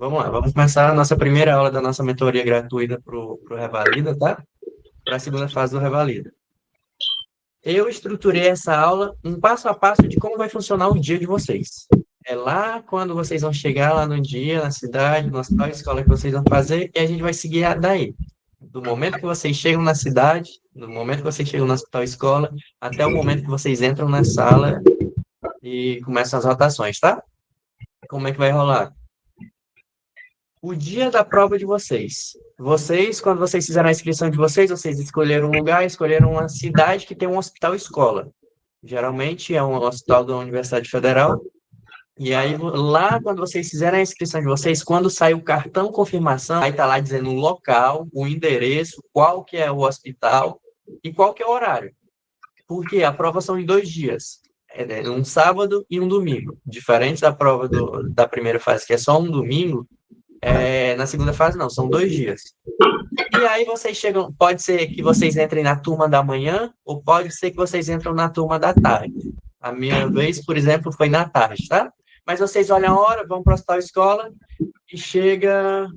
vamos lá, vamos começar a nossa primeira aula da nossa mentoria gratuita para o Revalida, tá? Para a segunda fase do Revalida. Eu estruturei essa aula um passo a passo de como vai funcionar o dia de vocês. É lá quando vocês vão chegar lá no dia, na cidade, na tal escola que vocês vão fazer, e a gente vai seguir daí. Do momento que vocês chegam na cidade, do momento que vocês chegam na tal escola, até o momento que vocês entram na sala e começam as rotações, tá? Como é que vai rolar? O dia da prova de vocês. Vocês, quando vocês fizeram a inscrição de vocês, vocês escolheram um lugar, escolheram uma cidade que tem um hospital escola. Geralmente é um hospital da Universidade Federal. E aí, lá, quando vocês fizerem a inscrição de vocês, quando sai o cartão confirmação, aí tá lá dizendo o local, o endereço, qual que é o hospital e qual que é o horário. Porque a prova são em 2 dias. É um sábado e um domingo. Diferente da prova da primeira fase, que é só um domingo, na segunda fase, não, são 2 dias. E aí vocês chegam, pode ser que vocês entrem na turma da manhã, ou pode ser que vocês entram na turma da tarde. A minha vez, por exemplo, foi na tarde, tá? Mas vocês olham a hora, vão para a tal escola e chega.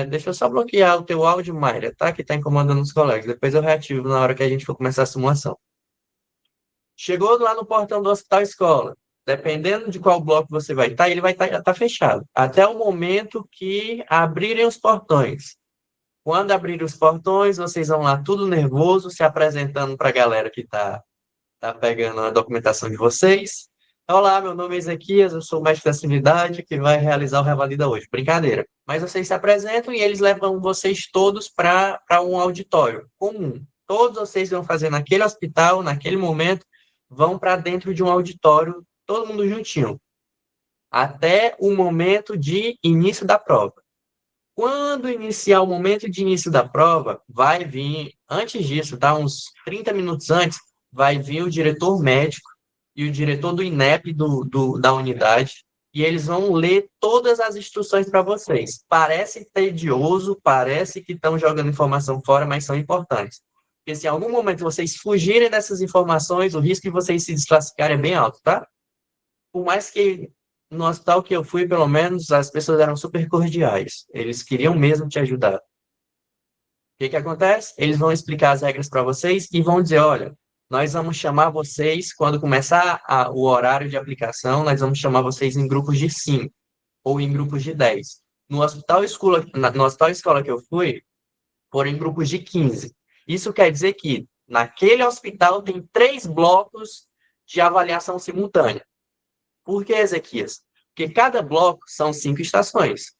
Deixa eu só bloquear o teu áudio, Mayra, tá? Que está incomodando os colegas. Depois eu reativo na hora que a gente for começar a simulação. Chegou lá no portão do hospital escola. Dependendo de qual bloco você vai estar, ele vai estar fechado. Até o momento que abrirem os portões. Quando abrirem os portões, vocês vão lá tudo nervoso, se apresentando para a galera que tá pegando a documentação de vocês. Olá, meu nome é Ezequias, eu sou o mestre da atividade que vai realizar o Revalida hoje. Brincadeira. Mas vocês se apresentam e eles levam vocês todos para um auditório comum. Todos vocês vão fazer naquele hospital, naquele momento, vão para dentro de um auditório, todo mundo juntinho, até o momento de início da prova. Quando iniciar o momento de início da prova, vai vir, antes disso, tá? Uns 30 minutos antes, vai vir o diretor médico e o diretor do INEP da unidade, e eles vão ler todas as instruções para vocês. Parece tedioso, parece que estão jogando informação fora, mas são importantes. Porque se em algum momento vocês fugirem dessas informações, o risco de vocês se desclassificarem é bem alto, tá? Por mais que no hospital que eu fui, pelo menos, as pessoas eram super cordiais. Eles queriam mesmo te ajudar. O que acontece? Eles vão explicar as regras para vocês e vão dizer, olha, nós vamos chamar vocês, quando começar o horário de aplicação, nós vamos chamar vocês em grupos de 5 ou em grupos de 10. No hospital escola que eu fui, foram em grupos de 15. Isso quer dizer que naquele hospital tem 3 blocos de avaliação simultânea. Por que, Ezequias? Porque cada bloco são 5 estações.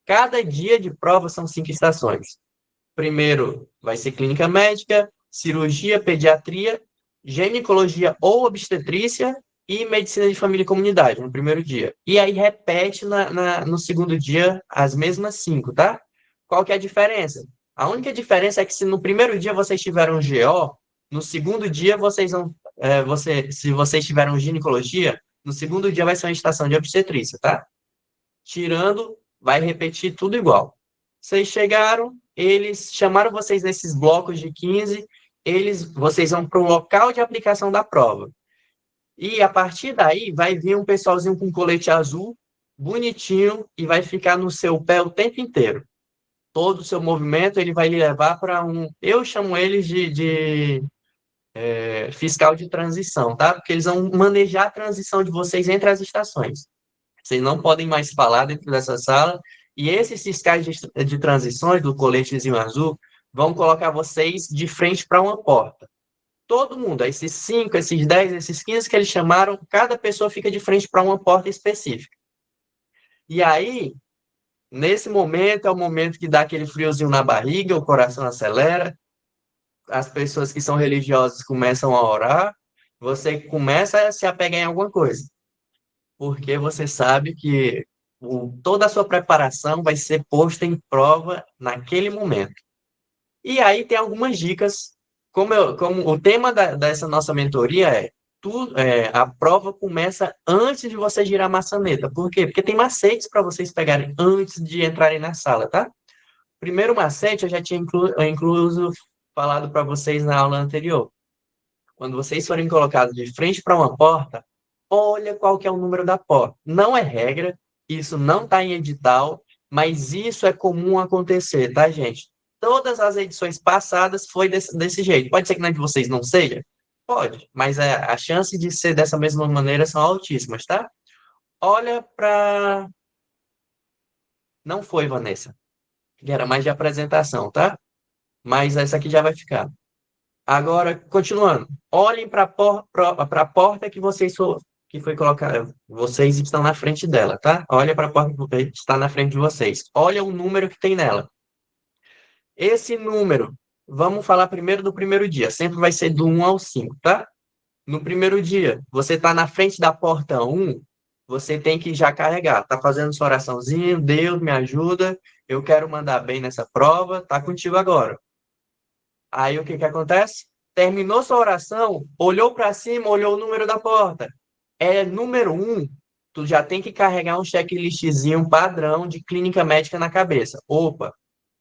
Cada dia de prova são 5 estações. Primeiro vai ser clínica médica, cirurgia, pediatria, ginecologia ou obstetrícia e medicina de família e comunidade no primeiro dia. E aí repete no segundo dia as mesmas 5, tá? Qual que é a diferença? A única diferença é que se no primeiro dia vocês tiveram GO, no segundo dia vocês vão, se vocês tiveram ginecologia, no segundo dia vai ser uma estação de obstetrícia, tá? Tirando, vai repetir tudo igual. Vocês chegaram, eles chamaram vocês nesses blocos de 15, vocês vão para o local de aplicação da prova. E a partir daí vai vir um pessoalzinho com colete azul, bonitinho, e vai ficar no seu pé o tempo inteiro. Todo o seu movimento ele vai lhe levar para eu chamo eles de fiscal de transição, tá? Porque eles vão manejar a transição de vocês entre as estações. Vocês não podem mais falar dentro dessa sala, e esses fiscais de transições do coletezinho azul vão colocar vocês de frente para uma porta. Todo mundo, esses 5, esses 10, esses 15 que eles chamaram, cada pessoa fica de frente para uma porta específica. E aí, nesse momento, é o momento que dá aquele friozinho na barriga, o coração acelera, as pessoas que são religiosas começam a orar, você começa a se apegar em alguma coisa. Porque você sabe que toda a sua preparação vai ser posta em prova naquele momento. E aí tem algumas dicas, como o tema dessa nossa mentoria a prova começa antes de você girar a maçaneta. Por quê? Porque tem macetes para vocês pegarem antes de entrarem na sala, tá? Primeiro macete eu já tinha incluso falado para vocês na aula anterior. Quando vocês forem colocados de frente para uma porta, olha qual que é o número da porta. Não é regra, Isso não está em edital, mas isso é comum acontecer, tá, gente? Todas as edições passadas foi desse jeito. Pode ser que na de vocês não seja? Pode, mas a chance de ser dessa mesma maneira são altíssimas, tá? Olha para. Não foi, Vanessa. Que era mais de apresentação, tá? Mas essa aqui já vai ficar. Agora, continuando. Olhem para a porta que que foi colocada. Vocês estão na frente dela, tá? Olha para a porta que está na frente de vocês. Olha o número que tem nela. Esse número, vamos falar primeiro do primeiro dia. Sempre vai ser do 1 ao 5, tá? No primeiro dia, você está na frente da porta 1, você tem que já carregar. Tá fazendo sua oraçãozinha, Deus me ajuda, eu quero mandar bem nessa prova, tá contigo agora. Aí o que que acontece? Terminou sua oração, olhou para cima, olhou o número da porta. É número 1, tu já tem que carregar um checklistzinho padrão de clínica médica na cabeça. Opa,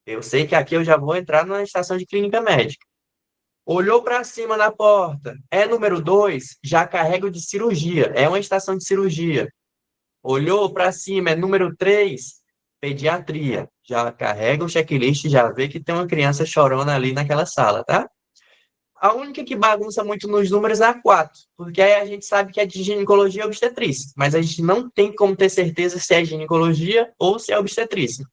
eu sei que aqui eu já vou entrar na estação de clínica médica. Olhou para cima na porta. É número 2, já carrega o de cirurgia. É uma estação de cirurgia. Olhou para cima, é número 3, pediatria. Já carrega o checklist, já vê que tem uma criança chorona ali naquela sala, tá? A única que bagunça muito nos números é a 4, porque aí a gente sabe que é de ginecologia e obstetrícia, mas a gente não tem como ter certeza se é ginecologia ou se é obstetrícia.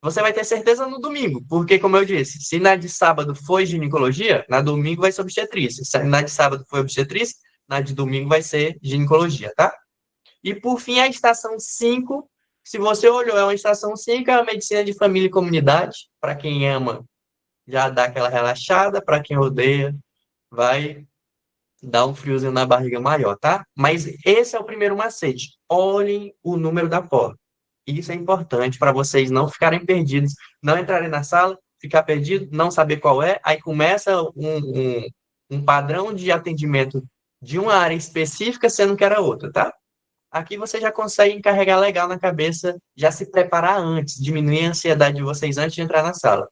Você vai ter certeza no domingo, porque, como eu disse, se na de sábado foi ginecologia, na domingo vai ser obstetrícia. Se na de sábado foi obstetrícia, na de domingo vai ser ginecologia, tá? E, por fim, a estação 5, se você olhou, é uma estação 5, é a medicina de família e comunidade. Para quem ama, já dá aquela relaxada, para quem odeia, vai dar um friozinho na barriga maior, tá? Mas esse é o primeiro macete. Olhem o número da porta. Isso é importante para vocês não ficarem perdidos, não entrarem na sala, ficar perdido, não saber qual é, aí começa um padrão de atendimento de uma área específica, sendo que era outra, tá? Aqui você já consegue carregar legal na cabeça, já se preparar antes, diminuir a ansiedade de vocês antes de entrar na sala.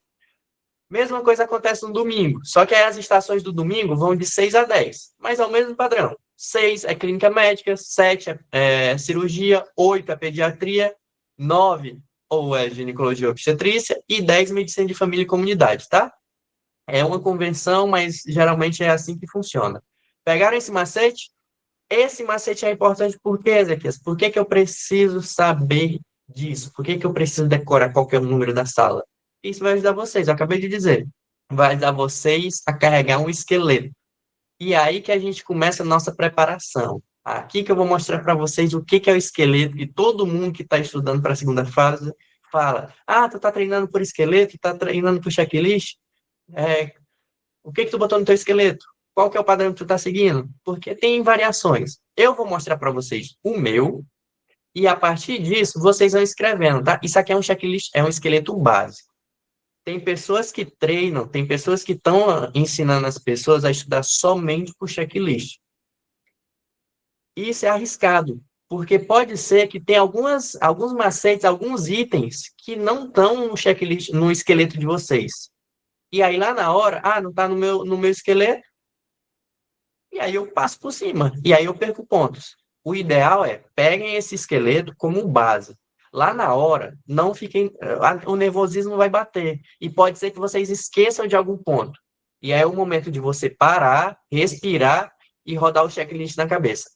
Mesma coisa acontece no domingo, só que aí as estações do domingo vão de 6 a 10, mas é o mesmo padrão. 6 é clínica médica, 7 é cirurgia, 8 é pediatria, 9 ou é ginecologia ou obstetrícia e 10 medicina de família e comunidade, tá? É uma convenção, mas geralmente é assim que funciona. Pegaram esse macete? Esse macete é importante por quê, Ezequias? Por que que eu preciso saber disso? Por que que eu preciso decorar qual que é o número da sala? Isso vai ajudar vocês, eu acabei de dizer. Vai ajudar vocês a carregar um esqueleto. E aí que a gente começa a nossa preparação. Aqui que eu vou mostrar para vocês o que que é o esqueleto, e todo mundo que está estudando para a segunda fase fala, ah, tu está treinando por esqueleto, está treinando por checklist? É, o que que tu botou no teu esqueleto? Qual que é o padrão que tu está seguindo? Porque tem variações. Eu vou mostrar para vocês o meu, e a partir disso, vocês vão escrevendo, tá? Isso aqui é um checklist, é um esqueleto básico. Tem pessoas que treinam, tem pessoas que estão ensinando as pessoas a estudar somente por checklist. Isso é arriscado, porque pode ser que tenha alguns macetes, alguns itens que não estão no checklist, no esqueleto de vocês. E aí lá na hora, não está no meu esqueleto, e aí eu passo por cima, e aí eu perco pontos. O ideal é, peguem esse esqueleto como base. Lá na hora, não fiquem, o nervosismo vai bater, e pode ser que vocês esqueçam de algum ponto. E aí é o momento de você parar, respirar e rodar o checklist na cabeça.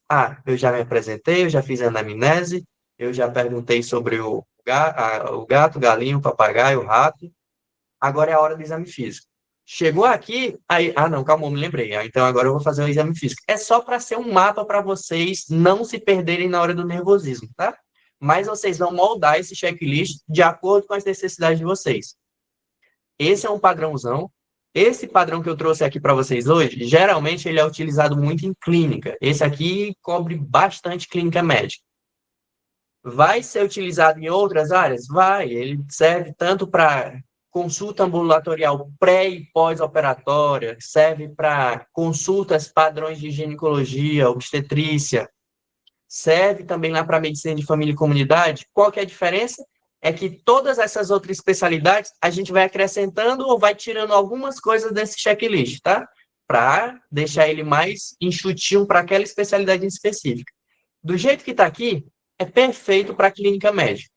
Eu já me apresentei, eu já fiz a anamnese, eu já perguntei sobre o gato, o galinho, o papagaio, o rato. Agora é a hora do exame físico. Chegou aqui, aí, não, calma, me lembrei. Então agora eu vou fazer o exame físico. É só para ser um mapa para vocês não se perderem na hora do nervosismo, tá? Mas vocês vão moldar esse checklist de acordo com as necessidades de vocês. Esse é um padrãozão. Esse padrão que eu trouxe aqui para vocês hoje, geralmente ele é utilizado muito em clínica. Esse aqui cobre bastante clínica médica. Vai ser utilizado em outras áreas? Vai. Ele serve tanto para consulta ambulatorial pré e pós-operatória, serve para consultas padrões de ginecologia, obstetrícia, serve também lá para medicina de família e comunidade. Qual que é a diferença? É que todas essas outras especialidades a gente vai acrescentando ou vai tirando algumas coisas desse checklist, tá? Para deixar ele mais enxutinho para aquela especialidade específica. Do jeito que está aqui, é perfeito para a clínica médica.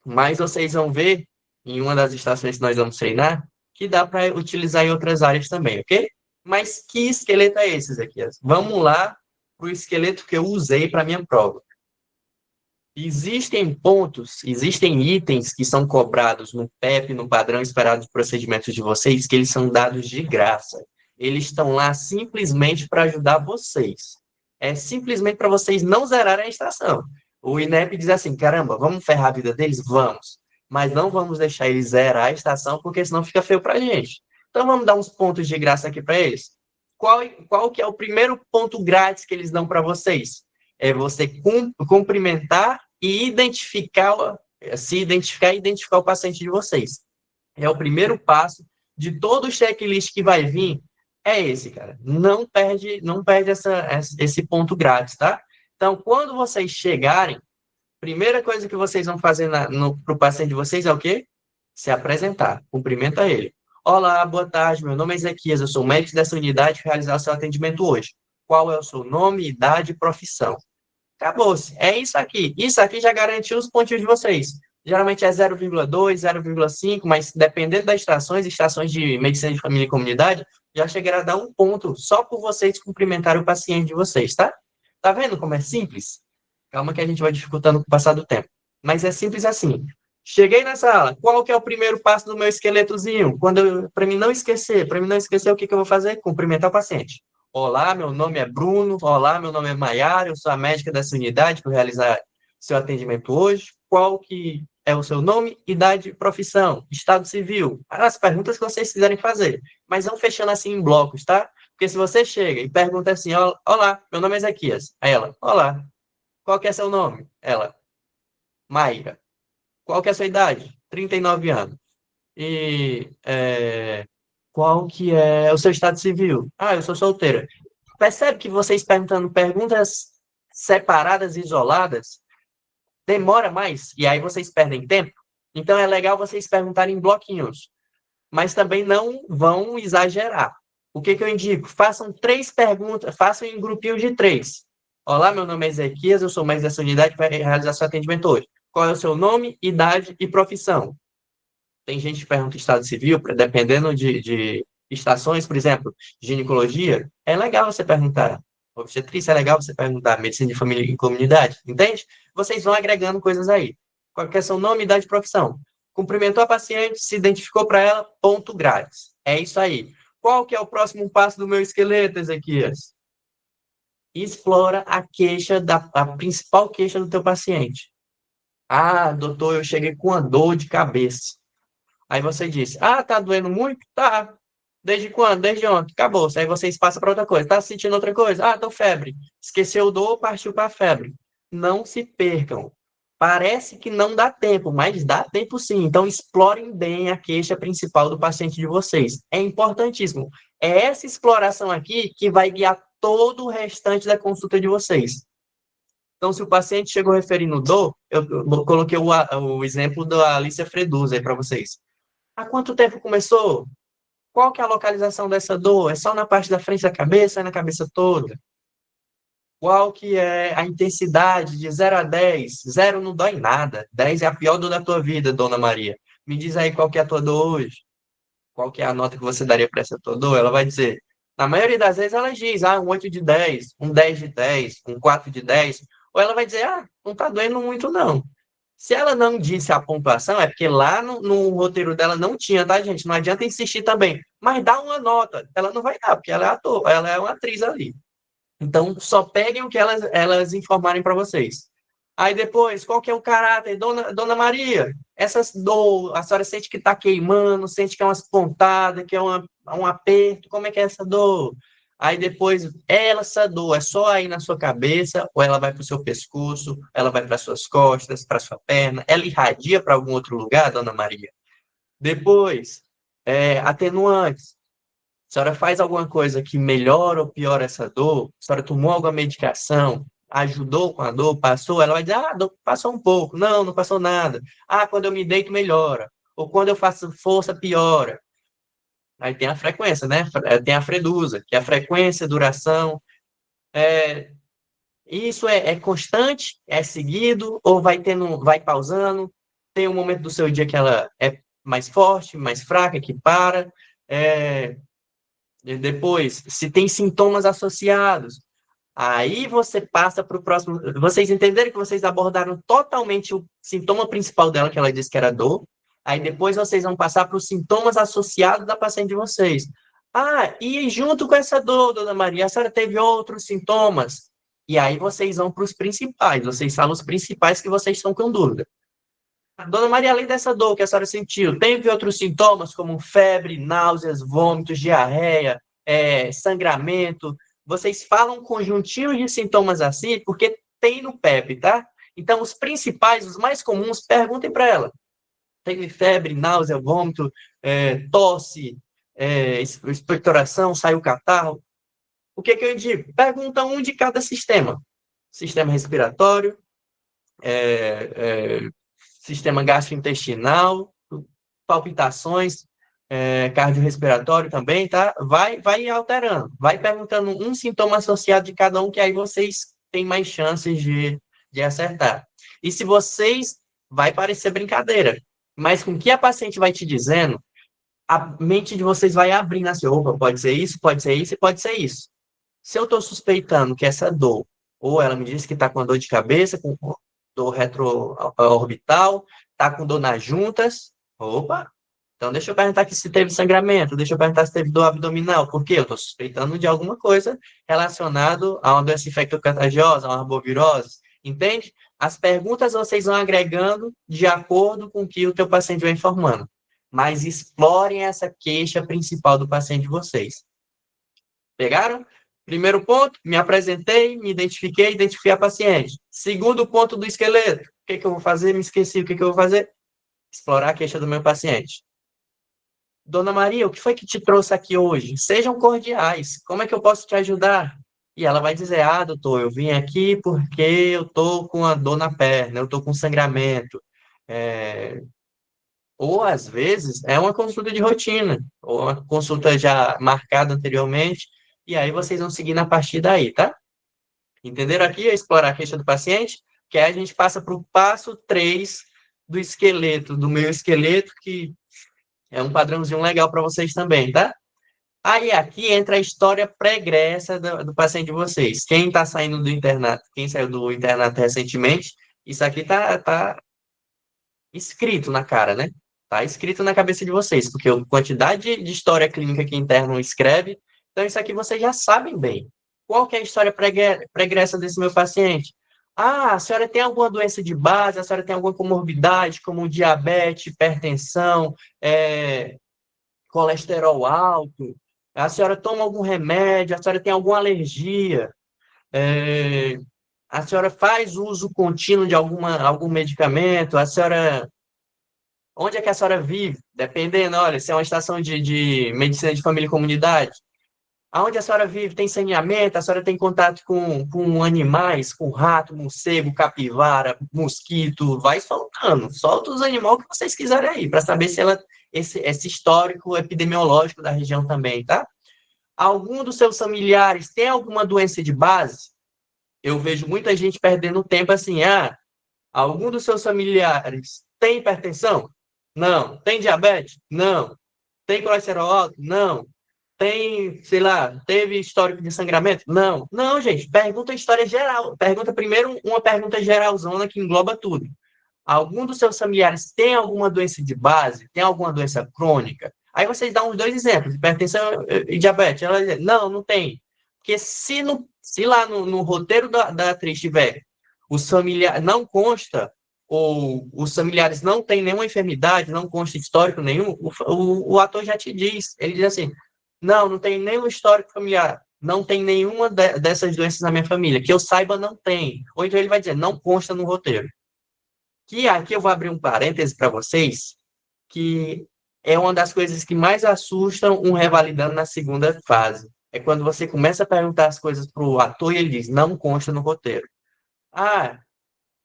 Mas vocês vão ver, em uma das estações que nós vamos treinar, que dá para utilizar em outras áreas também, ok? Mas que esqueleto é esse, Ezequias? Vamos lá para o esqueleto que eu usei para minha prova. Existem pontos, existem itens que são cobrados no PEP, no padrão esperado de procedimentos de vocês, que eles são dados de graça. Eles estão lá simplesmente para ajudar vocês. É simplesmente para vocês não zerarem a estação. O INEP diz assim: caramba, vamos ferrar a vida deles? Vamos. Mas não vamos deixar eles zerar a estação, porque senão fica feio para a gente. Então vamos dar uns pontos de graça aqui para eles. Qual que é o primeiro ponto grátis que eles dão para vocês? É você cumprimentar e se identificar e identificar o paciente de vocês. É o primeiro passo de todo o checklist que vai vir, é esse, cara. Não perde esse ponto grátis, tá? Então, quando vocês chegarem, primeira coisa que vocês vão fazer para o paciente de vocês é o quê? Se apresentar. Cumprimenta ele. Olá, boa tarde, meu nome é Ezequias, eu sou médico dessa unidade que realizar o seu atendimento hoje. Qual é o seu nome, idade e profissão? Acabou-se. É isso aqui. Isso aqui já garantiu os pontinhos de vocês. Geralmente é 0,2, 0,5, mas dependendo das estações de medicina de família e comunidade, já chegará a dar um ponto só por vocês cumprimentarem o paciente de vocês, tá? Tá vendo como é simples? Calma que a gente vai dificultando com o passar do tempo. Mas é simples assim. Cheguei na sala, qual que é o primeiro passo do meu esqueletozinho? Para mim não esquecer, o que eu vou fazer? Cumprimentar o paciente. Olá, meu nome é Bruno. Olá, meu nome é Maiara. Eu sou a médica dessa unidade para realizar seu atendimento hoje. Qual que é o seu nome, idade, profissão, estado civil? As perguntas que vocês quiserem fazer. Mas vão fechando assim em blocos, tá? Porque se você chega e pergunta assim, olá, meu nome é Ezequias. Aí ela, olá, qual que é seu nome? Ela, Maíra. Qual que é a sua idade? 39 anos. E qual que é o seu estado civil? Ah, eu sou solteira. Percebe que vocês perguntando perguntas separadas, isoladas, demora mais, e aí vocês perdem tempo. Então é legal vocês perguntarem em bloquinhos, mas também não vão exagerar. O que eu indico? Façam 3 perguntas, façam em grupinhos de 3. Olá, meu nome é Ezequias, eu sou mais dessa unidade que vai realizar seu atendimento hoje. Qual é o seu nome, idade e profissão? Tem gente que pergunta estado civil, dependendo de estações, por exemplo, ginecologia, é legal você perguntar. Obstetrícia é legal você perguntar. Medicina de família e comunidade, entende? Vocês vão agregando coisas aí. Qual que é seu nome, idade e profissão? Cumprimentou a paciente, se identificou para ela, ponto grátis. É isso aí. Qual que é o próximo passo do meu esqueleto, Ezequias? Explora a principal queixa do teu paciente. Ah, doutor, eu cheguei com uma dor de cabeça. Aí você disse, tá doendo muito? Tá. Desde quando? Desde ontem. Acabou. Aí vocês passam para outra coisa. Tá sentindo outra coisa? Tô febre. Esqueceu dor, partiu para febre. Não se percam. Parece que não dá tempo, mas dá tempo sim. Então, explorem bem a queixa principal do paciente de vocês. É importantíssimo. É essa exploração aqui que vai guiar todo o restante da consulta de vocês. Então, se o paciente chegou referindo dor, eu coloquei o exemplo da Alicia Fredusa aí para vocês. Há quanto tempo começou? Qual que é a localização dessa dor? É só na parte da frente da cabeça, é na cabeça toda? Qual que é a intensidade de 0 a 10? 0 não dói nada. 10 é a pior dor da tua vida, dona Maria. Me diz aí qual que é a tua dor hoje. Qual que é a nota que você daria para essa tua dor? Ela vai dizer, na maioria das vezes ela diz, um 8 de 10, um 10 de 10, um 4 de 10. Ou ela vai dizer, não tá doendo muito não. Se ela não disse a pontuação, é porque lá no roteiro dela não tinha, tá, gente? Não adianta insistir também. Mas dá uma nota. Ela não vai dar, porque ela é ator, ela é uma atriz ali. Então, só peguem o que elas informarem para vocês. Aí depois, qual que é o caráter? Dona Maria, essas dor, a senhora sente que está queimando, sente que é umas pontadas, que é um aperto, como é que é essa dor? Aí depois, essa dor é só aí na sua cabeça, ou ela vai para o seu pescoço, ela vai para suas costas, para sua perna, ela irradia para algum outro lugar, Dona Maria? Depois, atenuantes. A senhora faz alguma coisa que melhora ou piora essa dor? A senhora tomou alguma medicação? Ajudou com a dor? Passou? Ela vai dizer, dor, passou um pouco. Não, não passou nada. Quando eu me deito, melhora. Ou quando eu faço força, piora. Aí tem a frequência, né? Tem a fredusa, que é a frequência, duração. Isso é constante, é seguido, ou vai tendo, vai pausando? Tem um momento do seu dia que ela é mais forte, mais fraca, que para. É, e depois, se tem sintomas associados, aí você passa para o próximo. Vocês entenderam que vocês abordaram totalmente o sintoma principal dela, que ela disse que era dor. Aí depois vocês vão passar para os sintomas associados da paciente de vocês. Ah, e junto com essa dor, dona Maria, a senhora teve outros sintomas. E aí vocês vão para os principais, vocês falam os principais que vocês estão com dúvida. Dona Maria, além dessa dor que a senhora sentiu, teve outros sintomas como febre, náuseas, vômitos, diarreia, sangramento? Vocês falam um conjuntinho de sintomas assim porque tem no PEP, tá? Então, os principais, os mais comuns, perguntem para ela. Teve febre, náusea, vômito, tosse, expectoração, saiu catarro? O que eu indico? Pergunta um de cada sistema. Sistema respiratório, é, é, sistema gastrointestinal, palpitações, cardiorrespiratório também, tá? Vai alterando, vai perguntando um sintoma associado de cada um, que aí vocês têm mais chances de acertar. E se vocês, vai parecer brincadeira, mas com o que a paciente vai te dizendo, a mente de vocês vai abrindo assim, opa, pode ser isso, pode ser isso e pode ser isso. Se eu estou suspeitando que essa dor, ou ela me disse que está com dor de cabeça, com dor retroorbital, está com dor nas juntas, opa, então deixa eu perguntar aqui se teve sangramento, deixa eu perguntar se teve dor abdominal, porque eu estou suspeitando de alguma coisa relacionado a uma doença infectocontagiosa, a uma arbovirose, entende? As perguntas vocês vão agregando de acordo com o que o teu paciente vai informando, mas explorem essa queixa principal do paciente de vocês. Pegaram? Primeiro ponto, me apresentei, me identifiquei, identifiquei a paciente. Segundo ponto do esqueleto, o que eu vou fazer? Me esqueci, o que eu vou fazer? Explorar a queixa do meu paciente. Dona Maria, o que foi que te trouxe aqui hoje? Sejam cordiais, como é que eu posso te ajudar? E ela vai dizer, doutor, eu vim aqui porque eu tô com a dor na perna, eu tô com sangramento. Ou, às vezes, é uma consulta de rotina, ou uma consulta já marcada anteriormente, e aí vocês vão seguir na partir daí, tá? Entenderam aqui? Explorar a queixa do paciente, que aí a gente passa para o passo 3 do esqueleto, do meu esqueleto, que é um padrãozinho legal para vocês também, tá? Aí aqui entra a história pregressa do paciente de vocês. Quem está saindo do internato, quem saiu do internato recentemente, isso aqui tá escrito na cara, né? Tá escrito na cabeça de vocês, porque a quantidade de história clínica que interno escreve, então isso aqui vocês já sabem bem. Qual que é a história pregressa desse meu paciente? Ah, a senhora tem alguma doença de base, a senhora tem alguma comorbidade, como diabetes, hipertensão, colesterol alto, a senhora toma algum remédio, a senhora tem alguma alergia, é, a senhora faz uso contínuo de algum medicamento, a senhora. Onde é que a senhora vive? Dependendo, olha, se é uma estação de medicina de família e comunidade. Aonde a senhora vive tem saneamento, a senhora tem contato com animais, com rato, morcego, capivara, mosquito, vai soltando. Solta os animais que vocês quiserem aí, para saber se ela, esse histórico epidemiológico da região também, tá? Algum dos seus familiares tem alguma doença de base? Eu vejo muita gente perdendo tempo assim, algum dos seus familiares tem hipertensão? Não. Tem diabetes? Não. Tem colesterol alto? Não. Tem, sei lá, teve histórico de sangramento? Não. Não, gente, pergunta história geral. Pergunta primeiro uma pergunta geralzona que engloba tudo. Algum dos seus familiares tem alguma doença de base? Tem alguma doença crônica? Aí vocês dão uns dois exemplos, hipertensão e diabetes. Ela diz, não tem. Porque se lá no roteiro da atriz tiver os familiares, não consta, ou os familiares não têm nenhuma enfermidade, não consta histórico nenhum, o ator já te diz. Ele diz assim, não tem nenhum histórico familiar, não tem nenhuma dessas doenças na minha família. Que eu saiba, não tem. Ou então ele vai dizer, não consta no roteiro. Que aqui eu vou abrir um parêntese para vocês, que é uma das coisas que mais assustam um revalidando na segunda fase. É quando você começa a perguntar as coisas para o ator e ele diz, não consta no roteiro.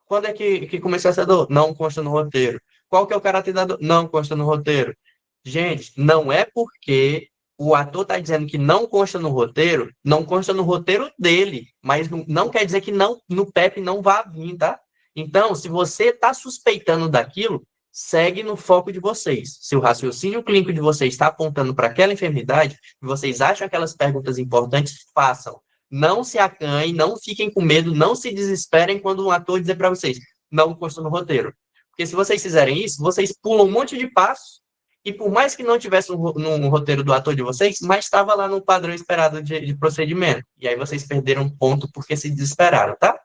Quando é que começou essa dor? Não consta no roteiro. Qual que é o caráter da dor? Não consta no roteiro. Gente, não é porque o ator está dizendo que não consta no roteiro, não consta no roteiro dele, mas não quer dizer que não, no PEP não vá vir, tá? Então, se você está suspeitando daquilo, segue no foco de vocês. Se o raciocínio clínico de vocês está apontando para aquela enfermidade, e vocês acham aquelas perguntas importantes, façam. Não se acanhem, não fiquem com medo, não se desesperem quando um ator dizer para vocês, não consta no roteiro. Porque se vocês fizerem isso, vocês pulam um monte de passos, e por mais que não tivesse no roteiro do ator de vocês, mas estava lá no padrão esperado de procedimento. E aí vocês perderam ponto porque se desesperaram, tá?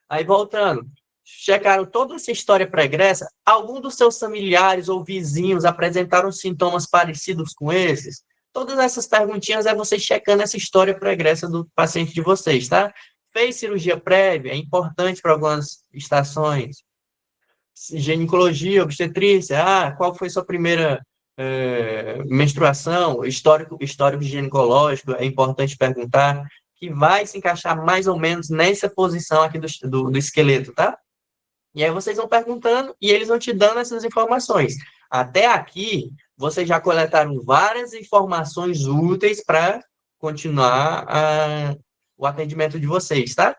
Aí voltando, checaram toda essa história pregressa, algum dos seus familiares ou vizinhos apresentaram sintomas parecidos com esses? Todas essas perguntinhas é vocês checando essa história pregressa do paciente de vocês, tá? Fez cirurgia prévia, é importante para algumas estações. Ginecologia, obstetrícia, qual foi sua primeira menstruação, histórico ginecológico, é importante perguntar, que vai se encaixar mais ou menos nessa posição aqui do esqueleto, tá? E aí vocês vão perguntando e eles vão te dando essas informações. Até aqui, vocês já coletaram várias informações úteis para continuar o atendimento de vocês, tá?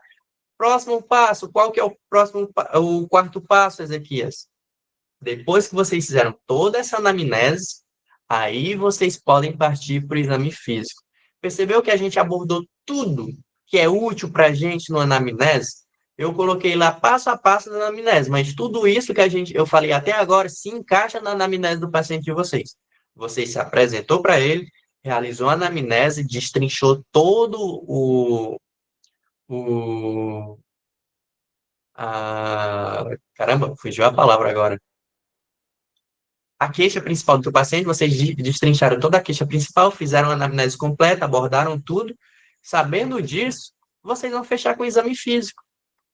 Próximo passo, qual que é o quarto passo, Ezequias? Depois que vocês fizeram toda essa anamnese, aí vocês podem partir para o exame físico. Percebeu que a gente abordou tudo que é útil para a gente no anamnese? Eu coloquei lá passo a passo da anamnese, mas tudo isso que eu falei até agora se encaixa na anamnese do paciente de vocês. Você se apresentou para ele, realizou a anamnese, destrinchou todo o caramba, fugiu a palavra agora. A queixa principal do teu paciente, vocês destrincharam toda a queixa principal, fizeram a anamnese completa, abordaram tudo. Sabendo disso, vocês vão fechar com o exame físico.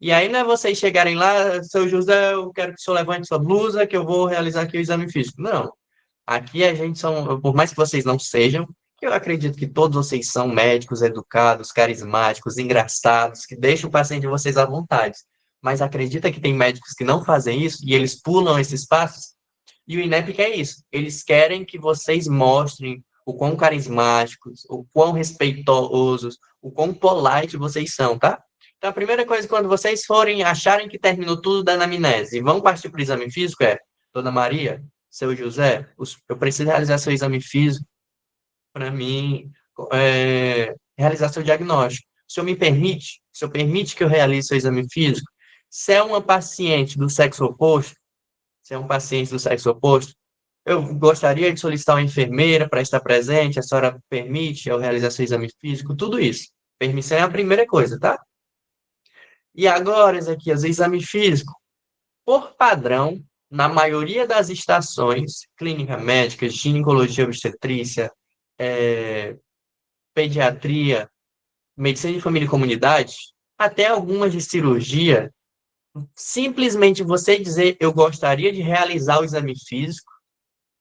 E aí não é vocês chegarem lá, seu José, eu quero que o senhor levante sua blusa, que eu vou realizar aqui o exame físico. Não. Aqui a gente são, por mais que vocês não sejam, eu acredito que todos vocês são médicos, educados, carismáticos, engraçados, que deixam o paciente de vocês à vontade. Mas acredita que tem médicos que não fazem isso e eles pulam esses passos? E o INEP quer isso. Eles querem que vocês mostrem o quão carismáticos, o quão respeitosos, o quão polite vocês são, tá? Então, a primeira coisa, quando vocês forem acharem que terminou tudo da anamnese e vão partir para o exame físico, Dona Maria, seu José, eu preciso realizar seu exame físico para mim realizar seu diagnóstico. O senhor me permite? O senhor permite que eu realize seu exame físico? Se é uma paciente do sexo oposto, se é um paciente do sexo oposto, eu gostaria de solicitar uma enfermeira para estar presente, a senhora permite eu realizar seu exame físico? Tudo isso. Permissão é a primeira coisa, tá? E agora, Ezequias, o exame físico, por padrão, na maioria das estações, clínica médica, ginecologia, obstetrícia, pediatria, medicina de família e comunidade, até algumas de cirurgia, simplesmente você dizer, eu gostaria de realizar o exame físico,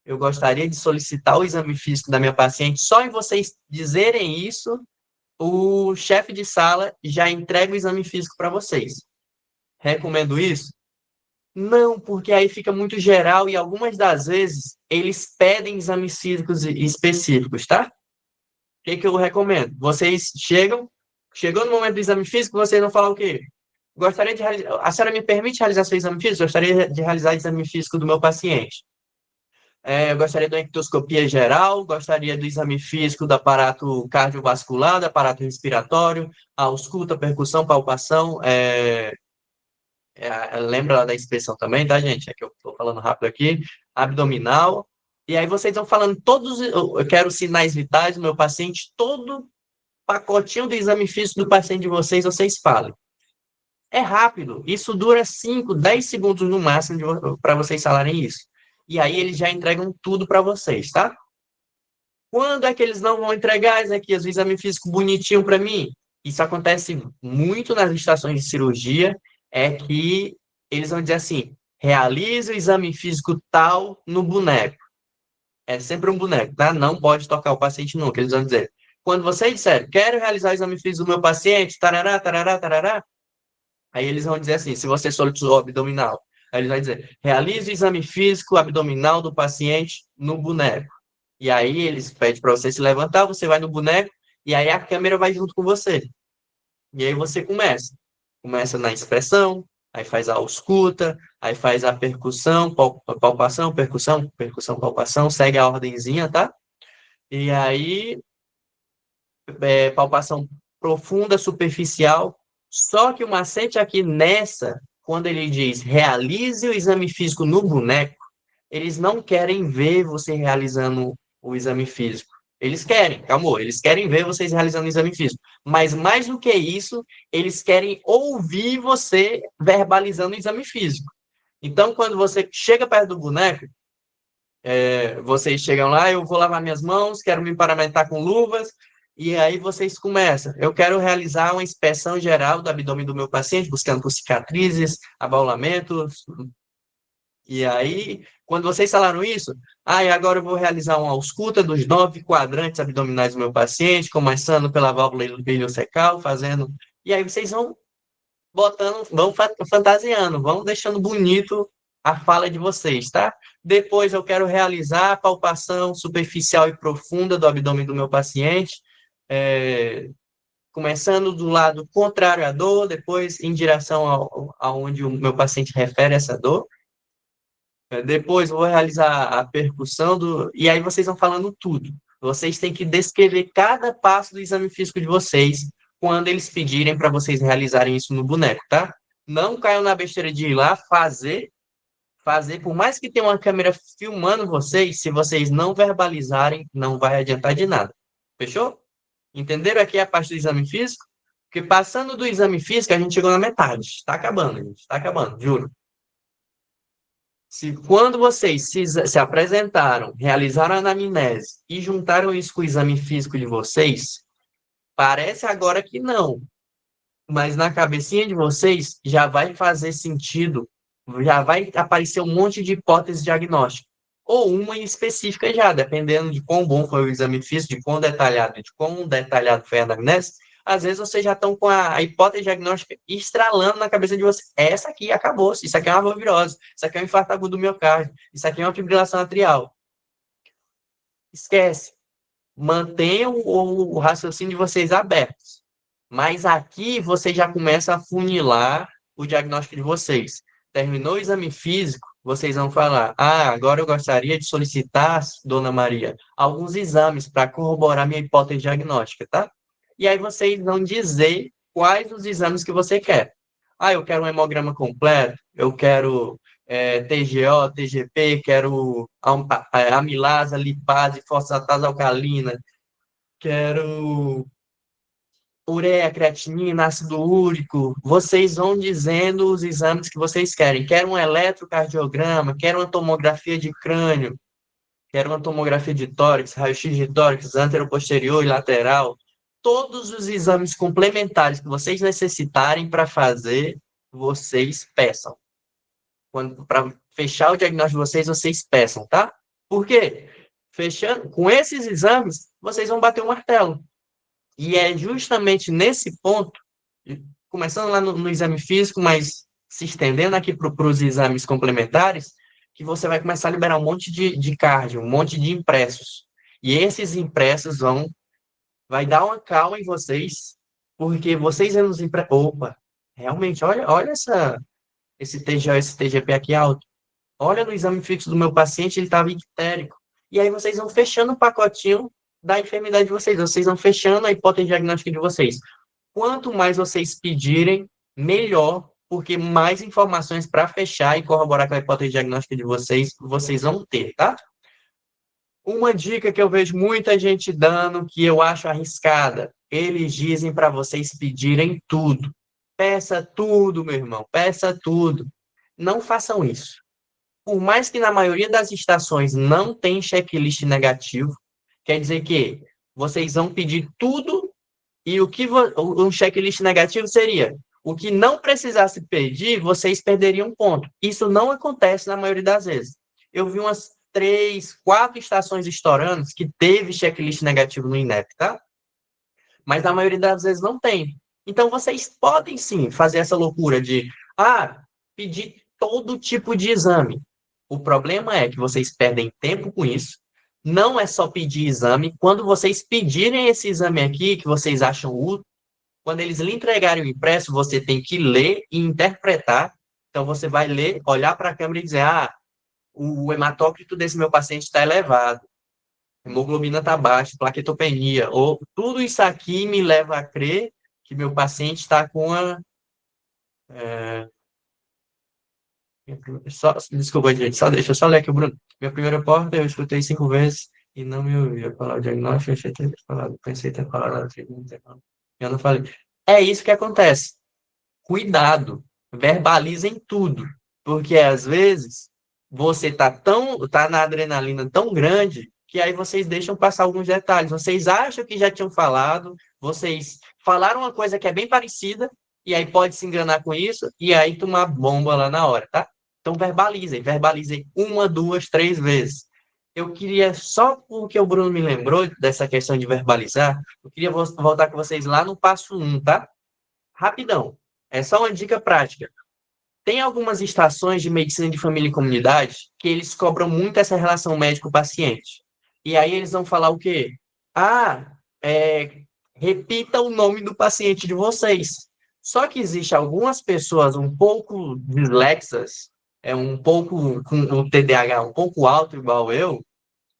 eu gostaria de solicitar o exame físico da minha paciente, só em vocês dizerem isso, o chefe de sala já entrega o exame físico para vocês. Recomendo isso? Não, porque aí fica muito geral e algumas das vezes eles pedem exames físicos específicos, tá? O que eu recomendo? Vocês chegou no momento do exame físico, vocês não falam o quê? Gostaria de realizar, a senhora me permite realizar seu exame físico? Gostaria de realizar o exame físico do meu paciente. Eu gostaria da ectoscopia geral, gostaria do exame físico do aparato cardiovascular, do aparato respiratório, a ausculta, percussão, palpação, lembra da expressão também, tá, gente? É que eu estou falando rápido aqui, abdominal, e aí vocês vão falando todos, eu quero sinais vitais do meu paciente, todo pacotinho do exame físico do paciente de vocês, vocês falem. É rápido, isso dura 5, 10 segundos no máximo para vocês falarem isso. E aí eles já entregam tudo para vocês, tá? Quando é que eles não vão entregar, Ezequias, o exame físico bonitinho para mim? Isso acontece muito nas estações de cirurgia, é que eles vão dizer assim, realize o exame físico tal no boneco. É sempre um boneco, tá? Não pode tocar o paciente nunca, eles vão dizer. Quando vocês disserem, quero realizar o exame físico do meu paciente, tarará, tarará, tarará, aí eles vão dizer assim, se você solicitou o abdominal, aí eles vão dizer, realize o exame físico abdominal do paciente no boneco. E aí eles pedem para você se levantar, você vai no boneco, e aí a câmera vai junto com você. E aí você começa. Começa na expressão, aí faz a ausculta, aí faz a percussão, palpação, percussão, percussão, palpação, segue a ordenzinha, tá? E aí, palpação profunda, superficial. Só que o macete aqui nessa, quando ele diz realize o exame físico no boneco, eles não querem ver você realizando o exame físico. Eles querem, calma, eles querem ver vocês realizando o exame físico. Mas mais do que isso, eles querem ouvir você verbalizando o exame físico. Então, quando você chega perto do boneco, vocês chegam lá, eu vou lavar minhas mãos, quero me paramentar com luvas, e aí vocês começam. Eu quero realizar uma inspeção geral do abdômen do meu paciente, buscando por cicatrizes, abaulamentos, e aí, quando vocês falaram isso, agora eu vou realizar uma ausculta dos 9 quadrantes abdominais do meu paciente, começando pela válvula iliocecal, fazendo. E aí vocês vão botando, vão fantasiando, vão deixando bonito a fala de vocês, tá? Depois eu quero realizar a palpação superficial e profunda do abdômen do meu paciente, começando do lado contrário à dor, depois em direção aonde o meu paciente refere essa dor. Depois vou realizar a percussão do. E aí vocês vão falando tudo. Vocês têm que descrever cada passo do exame físico de vocês quando eles pedirem para vocês realizarem isso no boneco, tá? Não caiam na besteira de ir lá fazer, por mais que tenha uma câmera filmando vocês, se vocês não verbalizarem, não vai adiantar de nada. Fechou? Entenderam aqui a parte do exame físico? Porque passando do exame físico, a gente chegou na metade. Está acabando, gente. Está acabando, juro. Se quando vocês se apresentaram, realizaram a anamnese e juntaram isso com o exame físico de vocês, parece agora que não, mas na cabecinha de vocês já vai fazer sentido, já vai aparecer um monte de hipóteses diagnósticas, ou uma em específica já, dependendo de quão bom foi o exame físico, de quão detalhado foi a anamnese, às vezes vocês já estão com a hipótese diagnóstica estralando na cabeça de vocês. Essa aqui acabou, isso aqui é uma valvirose, isso aqui é um infarto agudo do miocárdio, isso aqui é uma fibrilação atrial. Esquece. Mantenham o raciocínio de vocês abertos. Mas aqui você já começa a funilar o diagnóstico de vocês. Terminou o exame físico, vocês vão falar: agora eu gostaria de solicitar, dona Maria, alguns exames para corroborar minha hipótese diagnóstica, tá? E aí vocês vão dizer quais os exames que você quer. Eu quero um hemograma completo, eu quero TGO, TGP, quero amilase, lipase, fosfatase alcalina, quero ureia, creatinina, ácido úrico. Vocês vão dizendo os exames que vocês querem. Quero um eletrocardiograma, quero uma tomografia de crânio, quero uma tomografia de tórax, raio-x de tórax, anteroposterior e lateral. Todos os exames complementares que vocês necessitarem para fazer, vocês peçam. Para fechar o diagnóstico de vocês, vocês peçam, tá? Por quê? Fechando, com esses exames, vocês vão bater o martelo. E é justamente nesse ponto, começando lá no exame físico, mas se estendendo aqui para os exames complementares, que você vai começar a liberar um monte de cardio, um monte de impressos. E esses impressos vai dar uma calma em vocês, porque vocês vendo os impressos. Opa, realmente, olha esse TGO, esse TGP aqui alto. Olha no exame fixo do meu paciente, ele estava ictérico. E aí vocês vão fechando o pacotinho da enfermidade de vocês vão fechando a hipótese diagnóstica de vocês. Quanto mais vocês pedirem, melhor, porque mais informações para fechar e corroborar com a hipótese diagnóstica de vocês vão ter, tá? Uma dica que eu vejo muita gente dando, que eu acho arriscada, eles dizem para vocês pedirem tudo. Peça tudo, meu irmão, peça tudo. Não façam isso. Por mais que na maioria das estações não tem checklist negativo, quer dizer que vocês vão pedir tudo e um checklist negativo seria o que não precisasse pedir, vocês perderiam ponto. Isso não acontece na maioria das vezes. Eu vi umas 3, 4 estações estourando que teve checklist negativo no INEP, tá? Mas na maioria das vezes não tem. Então vocês podem sim fazer essa loucura de pedir todo tipo de exame. O problema é que vocês perdem tempo com isso, Não é só pedir exame. Quando vocês pedirem esse exame aqui, que vocês acham útil, quando eles lhe entregarem o impresso, você tem que ler e interpretar. Então, você vai ler, olhar para a câmera e dizer: ah, o hematócrito desse meu paciente está elevado, hemoglobina está baixa, plaquetopenia, ou tudo isso aqui me leva a crer que meu paciente está com a. Desculpa, gente, deixa eu só ler aqui, Bruno. Minha primeira porta eu escutei 5 vezes e não me ouvia falar o diagnóstico, achei ter falado, pensei ter falado, eu não falei. É isso que acontece. Cuidado, verbalizem tudo, porque às vezes você tá na adrenalina tão grande que aí vocês deixam passar alguns detalhes. Vocês acham que já tinham falado, vocês falaram uma coisa que é bem parecida e aí pode se enganar com isso e aí tomar bomba lá na hora, tá? Então verbalizem uma, duas, três vezes. Eu queria, só porque o Bruno me lembrou dessa questão de verbalizar, eu queria voltar com vocês lá no passo um, tá? Rapidão. É só uma dica prática. Tem algumas estações de medicina de família e comunidade que eles cobram muito essa relação médico-paciente. E aí eles vão falar o quê? Ah, repita o nome do paciente de vocês. Só que existe algumas pessoas um pouco dislexas, um pouco com o TDAH um pouco alto, igual eu,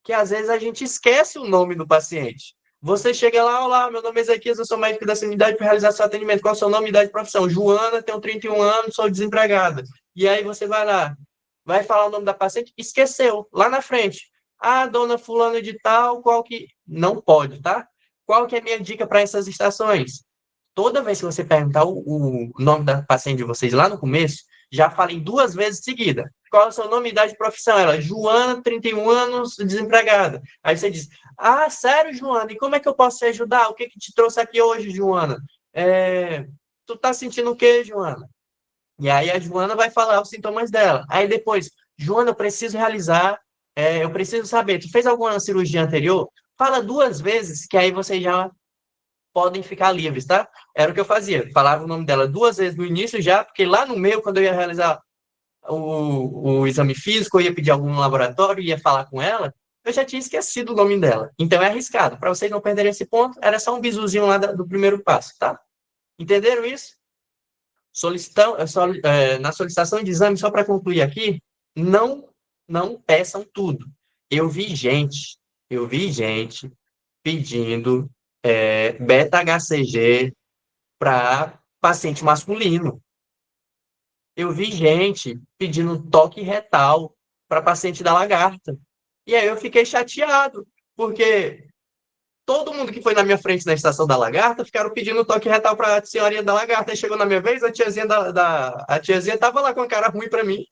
que às vezes a gente esquece o nome do paciente. Você chega lá: olá, meu nome é Ezequias, eu sou médico da unidade para realizar seu atendimento. Qual é o seu nome, idade e profissão? Joana, tenho 31 anos, sou desempregada. E aí você vai lá, vai falar o nome da paciente, esqueceu, lá na frente. Ah, dona fulana de tal, qual que... Não pode, tá? Qual que é a minha dica para essas estações? Toda vez que você perguntar o nome da paciente de vocês lá no começo, já falem 2 vezes seguida. Qual é o seu nome, idade e profissão? Ela: Joana, 31 anos, desempregada. Aí você diz: ah, sério, Joana? E como é que eu posso te ajudar? O que que te trouxe aqui hoje, Joana? Tu tá sentindo o quê, Joana? E aí a Joana vai falar os sintomas dela. Aí depois: Joana, eu preciso realizar, eu preciso saber, tu fez alguma cirurgia anterior? Fala 2 vezes, que aí você já podem ficar livres, tá? Era o que eu fazia. Falava o nome dela 2 vezes no início já, porque lá no meio, quando eu ia realizar o exame físico, eu ia pedir algum laboratório, ia falar com ela, eu já tinha esquecido o nome dela. Então é arriscado. Para vocês não perderem esse ponto, era só um bisuzinho lá do primeiro passo, tá? Entenderam isso? Na solicitação de exame, só para concluir aqui, não, não peçam tudo. Eu vi gente, eu vi gente pedindo beta-HCG para paciente masculino. Eu vi gente pedindo toque retal para paciente da lagarta. E aí eu fiquei chateado, porque todo mundo que foi na minha frente na estação da lagarta ficaram pedindo toque retal para a senhorinha da lagarta. Aí chegou na minha vez, a tiazinha a tiazinha tava lá com a cara ruim para mim.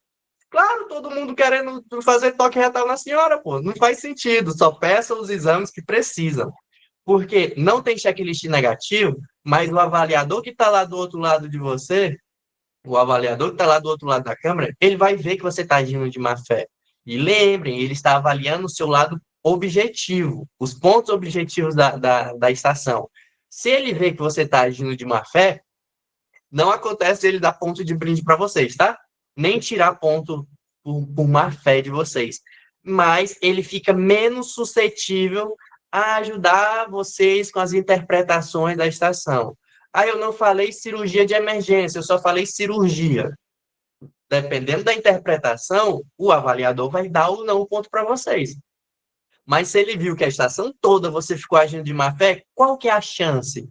Claro, todo mundo querendo fazer toque retal na senhora, pô. Não faz sentido. Só peça os exames que precisam. Porque não tem checklist negativo, mas o avaliador que está lá do outro lado de você, o avaliador que está lá do outro lado da câmera, ele vai ver que você está agindo de má fé. E lembrem, ele está avaliando o seu lado objetivo, os pontos objetivos da estação. Se ele vê que você está agindo de má fé, não acontece ele dar ponto de brinde para vocês, tá? Nem tirar ponto por má fé de vocês. Mas ele fica menos suscetível a ajudar vocês com as interpretações da estação. Ah, eu não falei cirurgia de emergência, eu só falei cirurgia. Dependendo da interpretação, o avaliador vai dar ou não o ponto para vocês. Mas se ele viu que a estação toda você ficou agindo de má fé, qual que é a chance?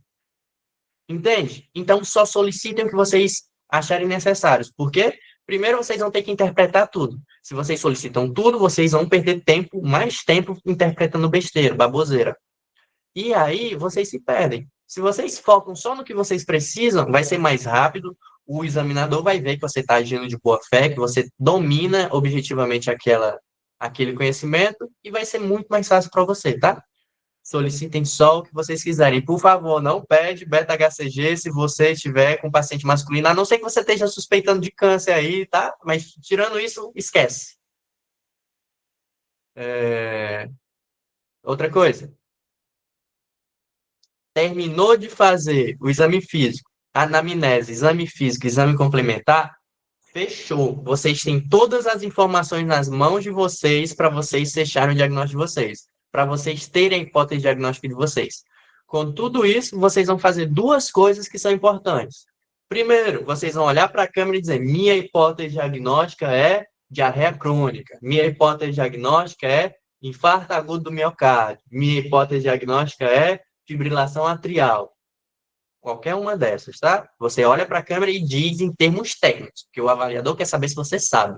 Entende? Então, só solicitem o que vocês acharem necessários. Por quê? Primeiro, vocês vão ter que interpretar tudo. Se vocês solicitam tudo, vocês vão perder tempo, mais tempo, interpretando besteira, baboseira. E aí, vocês se perdem. Se vocês focam só no que vocês precisam, vai ser mais rápido. O examinador vai ver que você está agindo de boa fé, que você domina objetivamente aquele conhecimento e vai ser muito mais fácil para você, tá? Solicitem só o que vocês quiserem. Por favor, não pede beta-HCG se você estiver com paciente masculino, a não ser que você esteja suspeitando de câncer aí, tá? Mas tirando isso, esquece. Outra coisa. Terminou de fazer o exame físico, anamnese, exame físico, exame complementar, fechou. Vocês têm todas as informações nas mãos de vocês para vocês fecharem o diagnóstico de vocês. para vocês terem a hipótese diagnóstica de vocês. Com tudo isso, vocês vão fazer duas coisas que são importantes. Primeiro, vocês vão olhar para a câmera e dizer: minha hipótese diagnóstica é diarreia crônica. Minha hipótese diagnóstica é infarto agudo do miocárdio. Minha hipótese diagnóstica é fibrilação atrial. Qualquer uma dessas, tá? Você olha para a câmera e diz em termos técnicos, porque o avaliador quer saber se você sabe.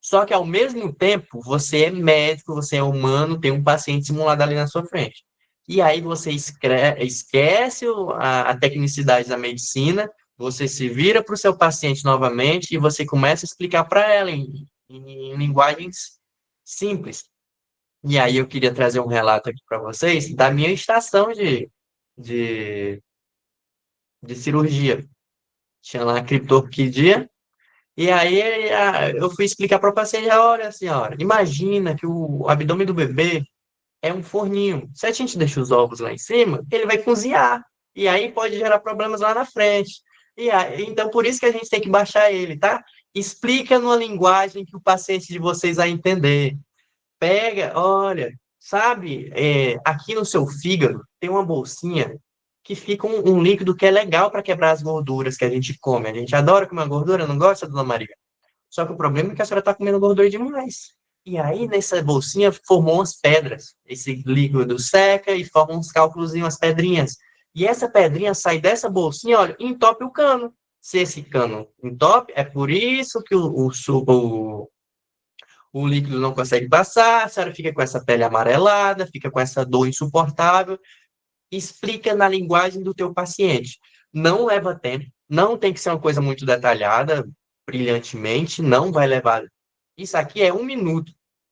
Só que, ao mesmo tempo, você é médico, você é humano, tem um paciente simulado ali na sua frente. E aí você esquece a tecnicidade da medicina, você se vira para o seu paciente novamente e você começa a explicar para ela em linguagens simples. E aí eu queria trazer um relato aqui para vocês da minha estação de, de cirurgia. Tinha lá a criptorquidia. E aí eu fui explicar para o paciente: olha, senhora, imagina que o abdômen do bebê é um forninho. Se a gente deixa os ovos lá em cima, ele vai cozinhar. E aí pode gerar problemas lá na frente. E aí, então, por isso que a gente tem que baixar ele, tá? Explica numa linguagem que o paciente de vocês vai entender. Pega, olha, sabe, aqui no seu fígado tem uma bolsinha que fica um líquido que é legal para quebrar as gorduras que a gente come. A gente adora comer gordura, não gosta, dona Maria? Só que o problema é que a senhora está comendo gordura demais. E aí, nessa bolsinha, formou umas pedras. Esse líquido seca e forma uns cálculos e umas pedrinhas. E essa pedrinha sai dessa bolsinha, olha, e entope o cano. Se esse cano entope, é por isso que o líquido não consegue passar, a senhora fica com essa pele amarelada, fica com essa dor insuportável. Explica na linguagem do teu paciente. Não leva tempo, não tem que ser uma coisa muito detalhada, brilhantemente, não vai levar. Isso aqui é 1 minuto.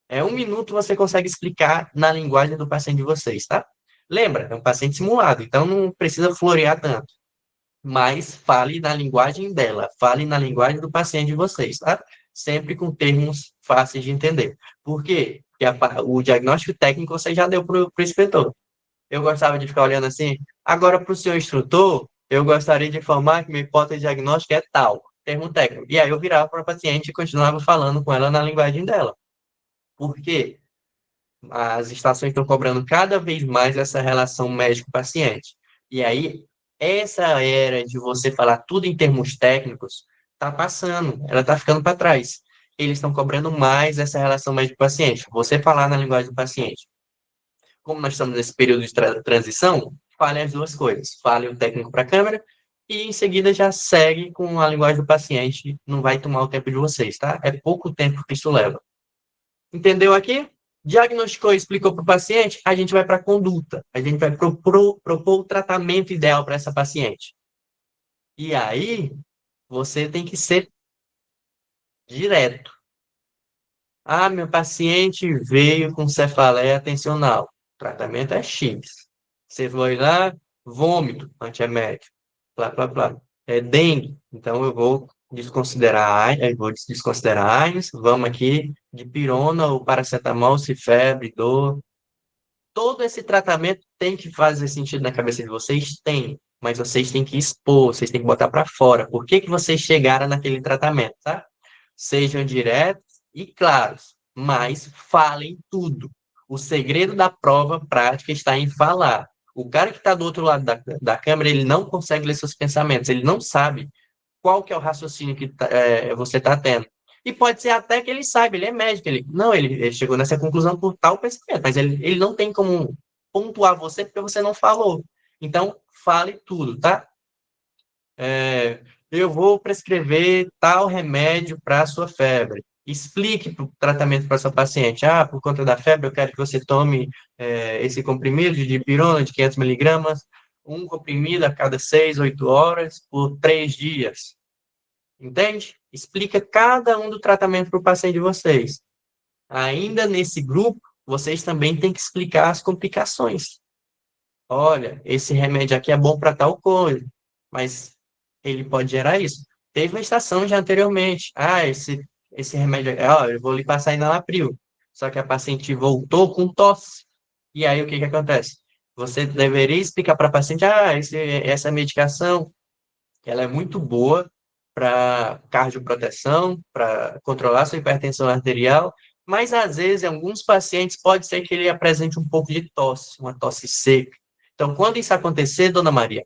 É 1 minuto você consegue explicar na linguagem do paciente de vocês, tá? Lembra, é um paciente simulado, então não precisa florear tanto. Mas fale na linguagem dela, fale na linguagem do paciente de vocês, tá? Sempre com termos fáceis de entender. Por quê? Porque o diagnóstico técnico você já deu para o inspetor. Eu gostava de ficar olhando assim. Agora, para o senhor instrutor, eu gostaria de informar que minha hipótese diagnóstica é tal, termo técnico. E aí eu virava para a paciente e continuava falando com ela na linguagem dela. Por quê? As estações estão cobrando cada vez mais essa relação médico-paciente. E aí, essa era de você falar tudo em termos técnicos está passando, ela está ficando para trás. Eles estão cobrando mais essa relação médico-paciente. Você falar na linguagem do paciente. Como nós estamos nesse período de transição, fale as duas coisas. Fale o técnico para a câmera e, em seguida, já segue com a linguagem do paciente. Não vai tomar o tempo de vocês, tá? É pouco tempo que isso leva. Entendeu aqui? Diagnosticou e explicou para o paciente, a gente vai para a conduta. A gente vai propor o tratamento ideal para essa paciente. E aí, você tem que ser direto. Ah, meu paciente veio com cefaleia atencional. O tratamento é X. Você foi lá, vômito, antiemético. Blá, blá, blá. É dengue. Então, eu vou desconsiderar a AINES. Vamos aqui de pirona ou paracetamol, se febre, dor. Todo esse tratamento tem que fazer sentido na cabeça de vocês? Tem. Mas vocês têm que expor, vocês têm que botar para fora. Por que que vocês chegaram naquele tratamento, tá? Sejam diretos e claros, mas falem tudo. O segredo da prova prática está em falar. O cara que está do outro lado da câmera, ele não consegue ler seus pensamentos, ele não sabe qual que é o raciocínio que você está tendo. E pode ser até que ele saiba, ele é médico, ele chegou nessa conclusão por tal pensamento, mas ele não tem como pontuar você porque você não falou. Então, fale tudo, tá? Eu vou prescrever tal remédio para a sua febre. Explique o tratamento para sua paciente. Ah, por conta da febre, eu quero que você tome esse comprimido de dipirona de 500 miligramas, um comprimido a cada 6, 8 horas, por 3 dias. Entende? Explica cada um do tratamento para o paciente de vocês. Ainda nesse grupo, vocês também têm que explicar as complicações. Olha, esse remédio aqui é bom para tal coisa, mas ele pode gerar isso. Teve uma estação já anteriormente. Ah, esse remédio, eu vou lhe passar enalapril. Só que a paciente voltou com tosse. E aí o que que acontece? Você deveria explicar para a paciente, essa medicação, ela é muito boa para cardioproteção, para controlar sua hipertensão arterial, Mas, às vezes, em alguns pacientes, pode ser que ele apresente um pouco de tosse, uma tosse seca. Então, quando isso acontecer, dona Maria,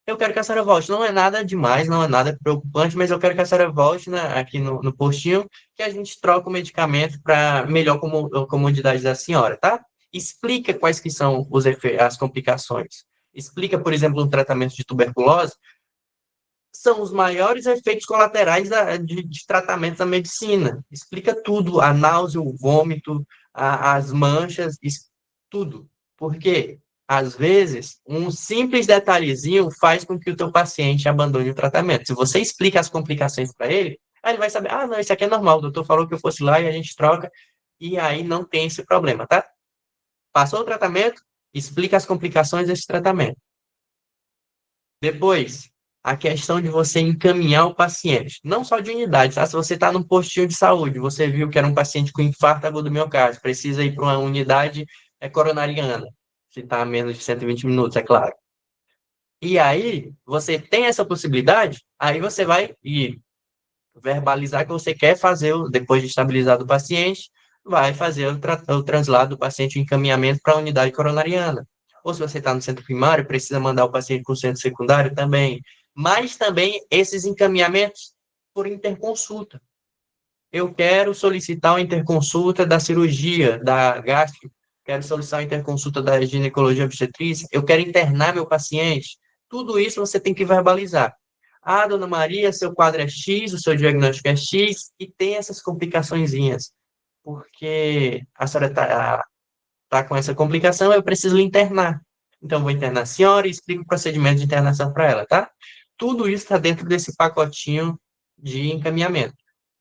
eu quero que a senhora volte. Não é nada demais, não é nada preocupante, mas eu quero que a senhora volte, né, aqui no postinho, que a gente troca o medicamento para melhor comodidade da senhora, tá? Explica quais que são as complicações. Explica, por exemplo, no tratamento de tuberculose, são os maiores efeitos colaterais de tratamento da medicina. Explica tudo, a náusea, o vômito, as manchas, tudo. Porque, às vezes, um simples detalhezinho faz com que o teu paciente abandone o tratamento. Se você explica as complicações para ele, aí ele vai saber, ah, não, isso aqui é normal, o doutor falou que eu fosse lá e a gente troca, e aí não tem esse problema, tá? Passou o tratamento, explica as complicações desse tratamento. Depois, a questão de você encaminhar o paciente, não só de unidade, tá? Se você está num postinho de saúde, você viu que era um paciente com infarto agudo do miocárdio, precisa ir para uma unidade coronariana, se está a menos de 120 minutos, é claro. E aí, você tem essa possibilidade, aí você vai e verbalizar que você quer fazer, depois de estabilizado o paciente, vai fazer o translado do paciente, o encaminhamento para a unidade coronariana. Ou se você está no centro primário, precisa mandar o paciente para o centro secundário também. Mas também esses encaminhamentos por interconsulta. Eu quero solicitar uma interconsulta da cirurgia, da gastro, quero solicitar uma interconsulta da ginecologia obstetrícia, eu quero internar meu paciente. Tudo isso você tem que verbalizar. Ah, dona Maria, seu quadro é X, o seu diagnóstico é X, e tem essas complicaçõezinhas. Porque a senhora está com essa complicação, eu preciso lhe internar. Então, vou internar a senhora e explico o procedimento de internação para ela, tá? Tudo isso está dentro desse pacotinho de encaminhamento.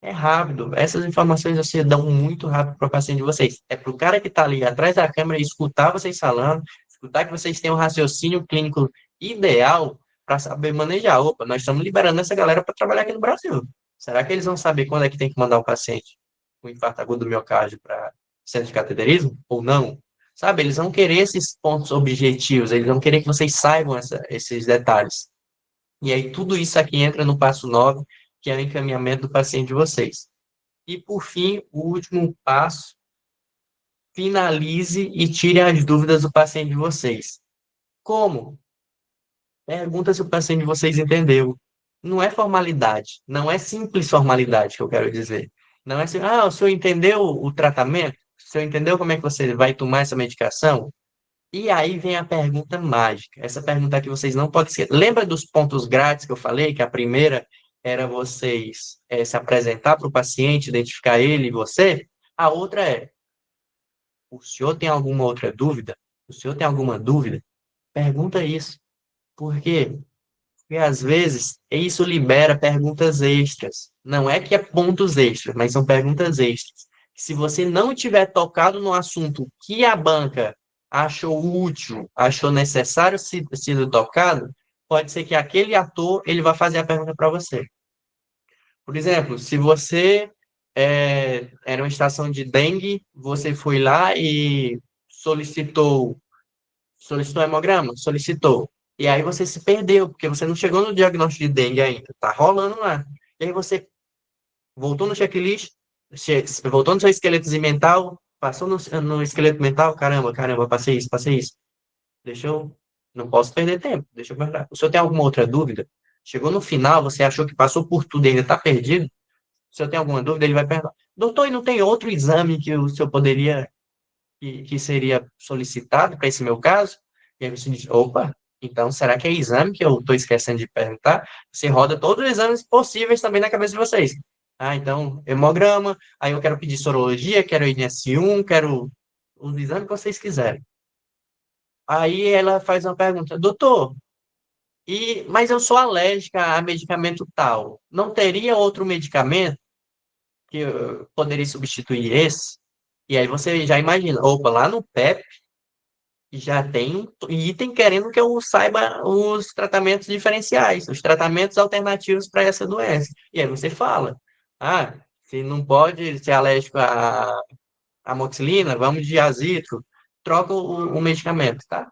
É rápido. Essas informações vocês dão muito rápido para o paciente de vocês. É para o cara que está ali atrás da câmera escutar vocês falando, escutar que vocês têm um raciocínio clínico ideal para saber manejar. Opa, nós estamos liberando essa galera para trabalhar aqui no Brasil. Será que eles vão saber quando é que tem que mandar o paciente com infarto agudo do miocárdio para centro de cateterismo ou não? Sabe, eles vão querer esses pontos objetivos, eles vão querer que vocês saibam esses detalhes. E aí, tudo isso aqui entra no passo 9, que é o encaminhamento do paciente de vocês. E, por fim, o último passo, finalize e tire as dúvidas do paciente de vocês. Como? Pergunta se o paciente de vocês entendeu. Não é formalidade, não é simples formalidade que eu quero dizer. Não é assim, ah, o senhor entendeu o tratamento? O senhor entendeu como é que você vai tomar essa medicação? E aí vem a pergunta mágica. Essa pergunta que vocês não podem esquecer. Lembra dos pontos grátis que eu falei? Que a primeira era vocês se apresentar para o paciente, identificar ele e você. A outra é: o senhor tem alguma outra dúvida? O senhor tem alguma dúvida? Pergunta isso. Por quê? Porque às vezes isso libera perguntas extras. Não é que é pontos extras, mas são perguntas extras. Se você não tiver tocado no assunto que a banca achou útil, achou necessário ser tocado, pode ser que aquele ator ele vai fazer a pergunta para você. Por exemplo, se você era uma estação de dengue, você foi lá e solicitou hemograma? Solicitou. E aí você se perdeu, porque você não chegou no diagnóstico de dengue ainda. Tá rolando lá. E aí você voltou no checklist, voltou no seu esqueleto mental, passou no esqueleto mental, caramba, passei isso, passei isso. Deixa eu. Não posso perder tempo, deixa eu perguntar. O senhor tem alguma outra dúvida? Chegou no final, você achou que passou por tudo e ainda está perdido? Se eu tenho alguma dúvida, ele vai perguntar: doutor, e não tem outro exame que o senhor poderia que seria solicitado para esse meu caso? E aí você diz, opa, então será que é exame que eu estou esquecendo de perguntar? Você roda todos os exames possíveis também na cabeça de vocês. Ah, então, hemograma, aí eu quero pedir sorologia, quero INS1, quero os exames que vocês quiserem. Aí ela faz uma pergunta, doutor, mas eu sou alérgica a medicamento tal. Não teria outro medicamento que poderia substituir esse? E aí você já imagina, opa, lá no PEP já tem item querendo que eu saiba os tratamentos diferenciais, os tratamentos alternativos para essa doença. E aí você fala, ah, se não pode ser alérgico à amoxicilina, vamos de azitro, troca o medicamento, tá?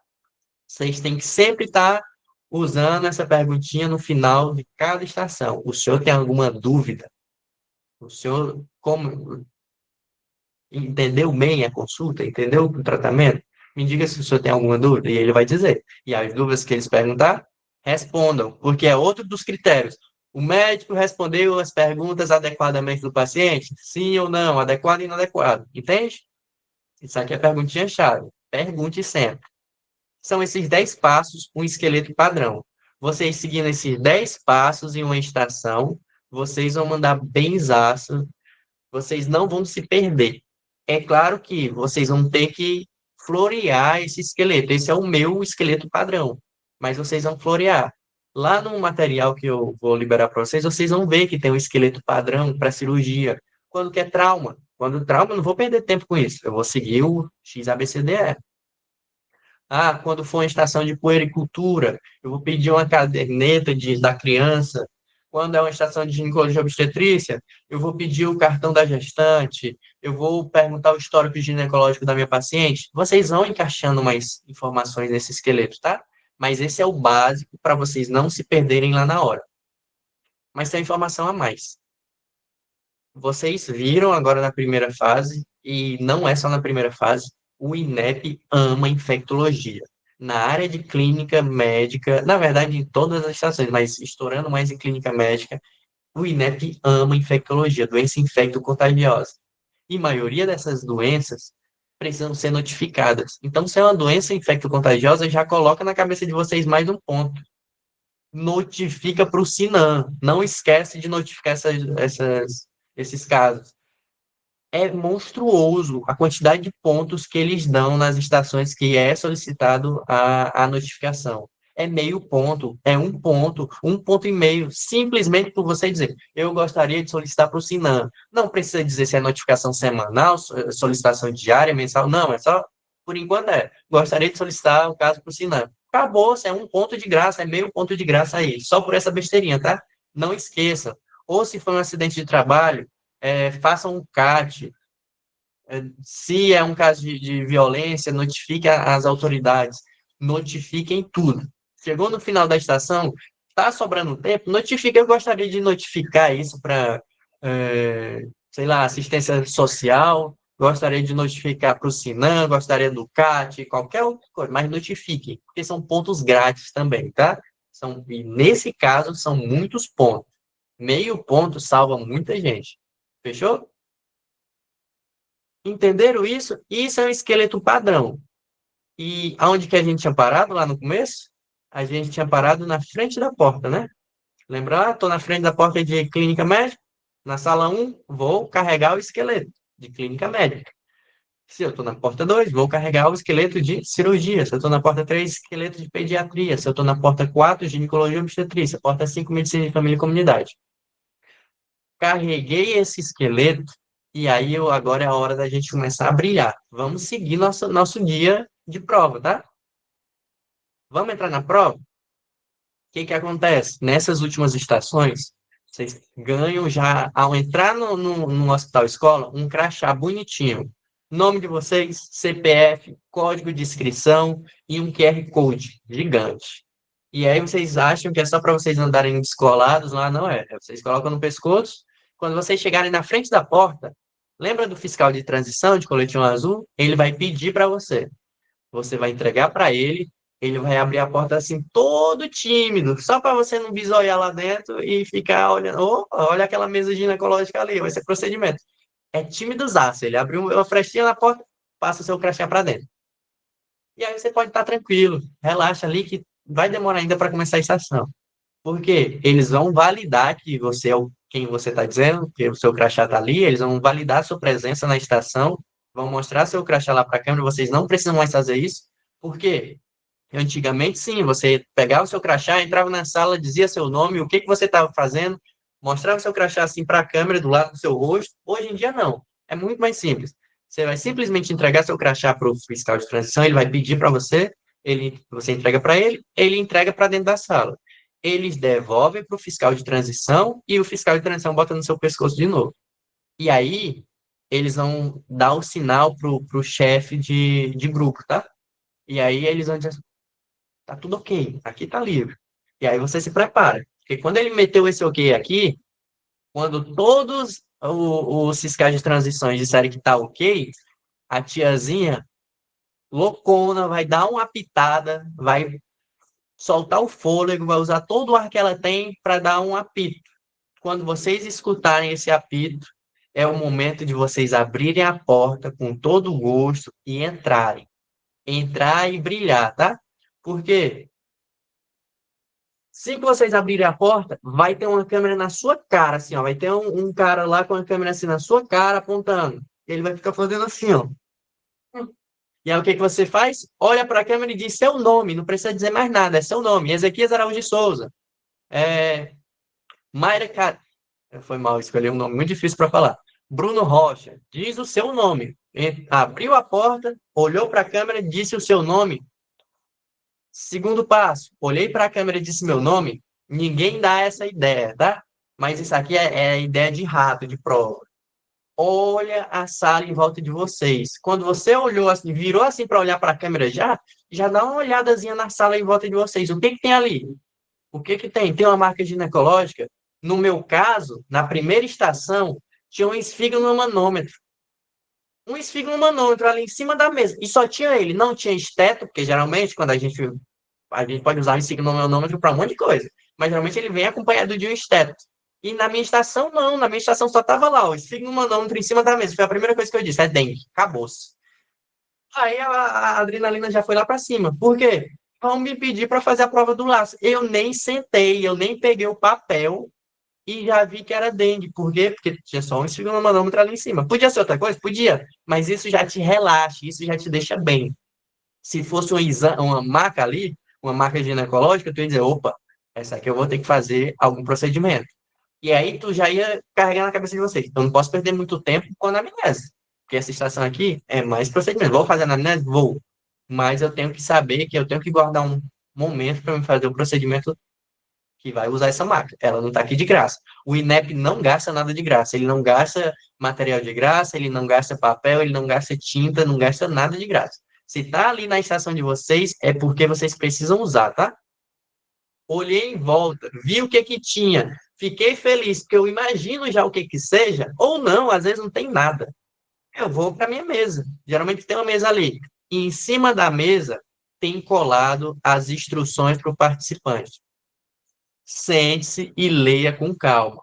Vocês têm que sempre estar usando essa perguntinha no final de cada estação. O senhor tem alguma dúvida? O senhor, como? Entendeu bem a consulta? Entendeu o tratamento? Me diga se o senhor tem alguma dúvida, e ele vai dizer. E as dúvidas que eles perguntar, respondam, porque é outro dos critérios. O médico respondeu as perguntas adequadamente do paciente? Sim ou não, adequado e inadequado. Entende? Isso aqui é perguntinha-chave. Pergunte sempre. São esses 10 passos, um esqueleto padrão. Vocês seguindo esses 10 passos em uma estação, vocês vão mandar benzaço, vocês não vão se perder. É claro que vocês vão ter que florear esse esqueleto. Esse é o meu esqueleto padrão, mas vocês vão florear. Lá no material que eu vou liberar para vocês, vocês vão ver que tem um esqueleto padrão para cirurgia. Quando que é trauma? Quando trauma, eu não vou perder tempo com isso. Eu vou seguir o XABCDE. Ah, quando for uma estação de puericultura, eu vou pedir uma caderneta da criança. Quando é uma estação de ginecologia e obstetrícia, eu vou pedir o cartão da gestante, eu vou perguntar o histórico ginecológico da minha paciente. Vocês vão encaixando mais informações nesse esqueleto, tá? Mas esse é o básico para vocês não se perderem lá na hora. Mas tem informação a mais. Vocês viram agora na primeira fase, e não é só na primeira fase, o INEP ama infectologia. Na área de clínica médica, na verdade, em todas as estações, mas estourando mais em clínica médica, o INEP ama infectologia, doença infecto-contagiosa. E a maioria dessas doenças precisam ser notificadas. Então, se é uma doença infecto-contagiosa, já coloca na cabeça de vocês mais um ponto. Notifica para o SINAM. Não esquece de notificar esses casos. É monstruoso a quantidade de pontos que eles dão nas estações que é solicitado a notificação. É meio ponto, é um ponto e meio, simplesmente por você dizer, eu gostaria de solicitar para o SINAM. Não precisa dizer se é notificação semanal, solicitação diária, mensal, não, é só, por enquanto gostaria de solicitar o caso para o SINAM. Acabou, é um ponto de graça, é meio ponto de graça aí, só por essa besteirinha, tá? Não esqueça. Ou se foi um acidente de trabalho, façam um CAT. Se é um caso de violência, notifique as autoridades. Notifiquem tudo. Chegou no final da estação, está sobrando tempo, notifique. Eu gostaria de notificar isso para, sei lá, assistência social, gostaria de notificar para o Sinan, gostaria do CAT, qualquer outra coisa, mas notifiquem, porque são pontos grátis também, tá? E nesse caso, são muitos pontos. Meio ponto salva muita gente. Fechou? Entenderam isso? Isso é um esqueleto padrão. E aonde que a gente tinha parado lá no começo? A gente tinha parado na frente da porta, né? Lembra? Estou na frente da porta de clínica médica. Na sala um, vou carregar o esqueleto de clínica médica. Se eu estou na porta 2, vou carregar o esqueleto de cirurgia. Se eu estou na porta 3, esqueleto de pediatria. Se eu estou na porta 4, ginecologia e obstetrícia. Porta 5, medicina de família e comunidade. Carreguei esse esqueleto e aí agora é a hora da gente começar a brilhar. Vamos seguir nosso dia de prova, tá? Vamos entrar na prova? O que que acontece? Nessas últimas estações, vocês ganham já, ao entrar no hospital escola, um crachá bonitinho. Nome de vocês, CPF, código de inscrição e um QR Code gigante. E aí vocês acham que é só para vocês andarem descolados lá? Não é. Vocês colocam no pescoço. Quando vocês chegarem na frente da porta, lembra do fiscal de transição de coletinho azul? Ele vai pedir para você. Você vai entregar para ele vai abrir a porta assim, todo tímido, só para você não bisoiar lá dentro e ficar olhando. Opa, olha aquela mesa ginecológica ali, vai ser procedimento. É timidozaço. Ele abriu uma frestinha na porta, passa o seu crachá para dentro. E aí você pode estar tranquilo, relaxa ali que vai demorar ainda para começar a estação. Porque eles vão validar que você é quem você está dizendo, que o seu crachá está ali, eles vão validar a sua presença na estação, vão mostrar seu crachá lá para a câmera, vocês não precisam mais fazer isso, porque antigamente sim, você pegava o seu crachá, entrava na sala, dizia seu nome, o que que você estava fazendo, mostrava o seu crachá assim para a câmera do lado do seu rosto. Hoje em dia não, é muito mais simples. Você vai simplesmente entregar seu crachá para o fiscal de transição, ele vai pedir para você, você entrega para ele entrega para dentro da sala. Eles devolvem para o fiscal de transição e o fiscal de transição bota no seu pescoço de novo. E aí, eles vão dar o sinal para o chefe de grupo, tá? E aí eles vão dizer, tá tudo ok, aqui tá livre. E aí você se prepara. Porque quando ele meteu esse ok aqui, quando todos os fiscais de transições disserem que tá ok, a tiazinha, loucona, vai dar uma pitada, vai soltar o fôlego, vai usar todo o ar que ela tem para dar um apito. Quando vocês escutarem esse apito, é o momento de vocês abrirem a porta com todo o gosto e entrarem. Entrar e brilhar, tá? Porque se vocês abrirem a porta, vai ter uma câmera na sua cara, assim, ó. Vai ter um cara lá com a câmera assim na sua cara, apontando. Ele vai ficar fazendo assim, ó. E aí o que que você faz? Olha para a câmera e diz seu nome, não precisa dizer mais nada, é seu nome. Ezequias Araújo de Souza. É, Mayra Car... Foi mal, escolhi um nome muito difícil para falar. Bruno Rocha, diz o seu nome. Abriu a porta, olhou para a câmera, disse o seu nome. Segundo passo, olhei para a câmera e disse meu nome. Ninguém dá essa ideia, tá? Mas isso aqui é a ideia de rato, de prova. Olha a sala em volta de vocês. Quando você olhou assim, virou assim para olhar para a câmera já dá uma olhadazinha na sala em volta de vocês. O que que tem ali? O que que tem? Tem uma marca ginecológica? No meu caso, na primeira estação, tinha um esfigmomanômetro. Um esfigmomanômetro ali em cima da mesa. E só tinha ele, não tinha esteto, porque geralmente quando a gente pode usar o esfigmomanômetro para um monte de coisa, mas geralmente ele vem acompanhado de um esteto. E na minha estação, não. Na minha estação só tava lá, o esfigmomanômetro em cima da mesa. Foi a primeira coisa que eu disse, é dengue. Acabou-se. Aí a adrenalina já foi lá para cima. Por quê? Vão me pedir para fazer a prova do laço. Eu nem sentei, eu nem peguei o papel e já vi que era dengue. Por quê? Porque tinha só um esfigmomanômetro ali em cima. Podia ser outra coisa? Podia. Mas isso já te relaxa, isso já te deixa bem. Se fosse uma maca ali, uma maca ginecológica, tu ia dizer, opa, essa aqui eu vou ter que fazer algum procedimento. E aí tu já ia carregar na cabeça de vocês. Eu não posso perder muito tempo com a anamnese. Porque essa estação aqui é mais procedimento. Vou fazer a anamnese? Vou. Mas eu tenho que saber que eu tenho que guardar um momento para me fazer o procedimento que vai usar essa máquina. Ela não está aqui de graça. O INEP não gasta nada de graça. Ele não gasta material de graça, ele não gasta papel, ele não gasta tinta, não gasta nada de graça. Se está ali na estação de vocês, é porque vocês precisam usar, tá? Olhei em volta, vi o que que tinha, fiquei feliz, porque eu imagino já o que que seja, ou não, às vezes não tem nada. Eu vou para minha mesa. Geralmente tem uma mesa ali. E em cima da mesa tem colado as instruções para o participante. Sente-se e leia com calma.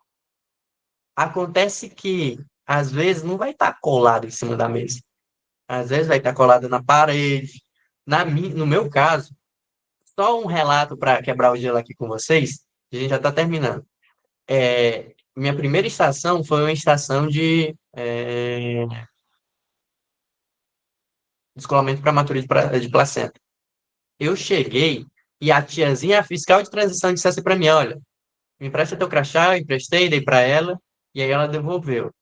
Acontece que, às vezes, não vai estar colado em cima da mesa. Às vezes vai estar colado na parede. No meu caso, só um relato para quebrar o gelo aqui com vocês, a gente já está terminando. Minha primeira estação foi uma estação de descolamento prematuro de placenta. Eu cheguei e a tiazinha, a fiscal de transição, disse assim para mim, olha, me empresta teu crachá, eu emprestei, dei para ela, e aí ela devolveu.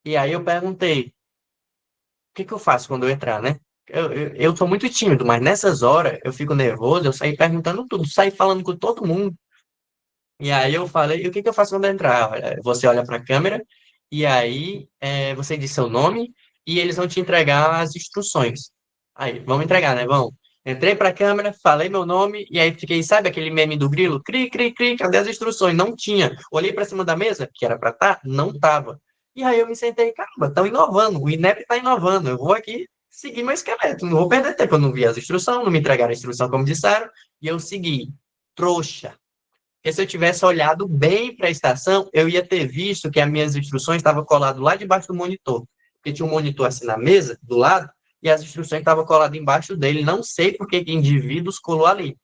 E aí eu perguntei, o que que eu faço quando eu entrar, né? Eu sou muito tímido, mas nessas horas eu fico nervoso, eu saí perguntando tudo, saí falando com todo mundo. E aí eu falei, e o que que eu faço quando eu entrar? Você olha para a câmera, e aí você diz seu nome, e eles vão te entregar as instruções. Aí, vamos entregar, né? Vamos. Entrei para a câmera, falei meu nome, e aí fiquei, sabe aquele meme do grilo? Cri, cri, cri, cadê as instruções? Não tinha. Olhei para cima da mesa, que era para estar, não estava. E aí eu me sentei, caramba, estão inovando, o INEP está inovando, eu vou aqui seguir meu esqueleto, não vou perder tempo, eu não vi as instruções, não me entregaram a instrução como disseram, e eu segui. Trouxa. Porque se eu tivesse olhado bem para a estação, eu ia ter visto que as minhas instruções estavam coladas lá debaixo do monitor. Porque tinha um monitor assim na mesa, do lado, e as instruções estavam coladas embaixo dele. Não sei por que indivíduos colou ali.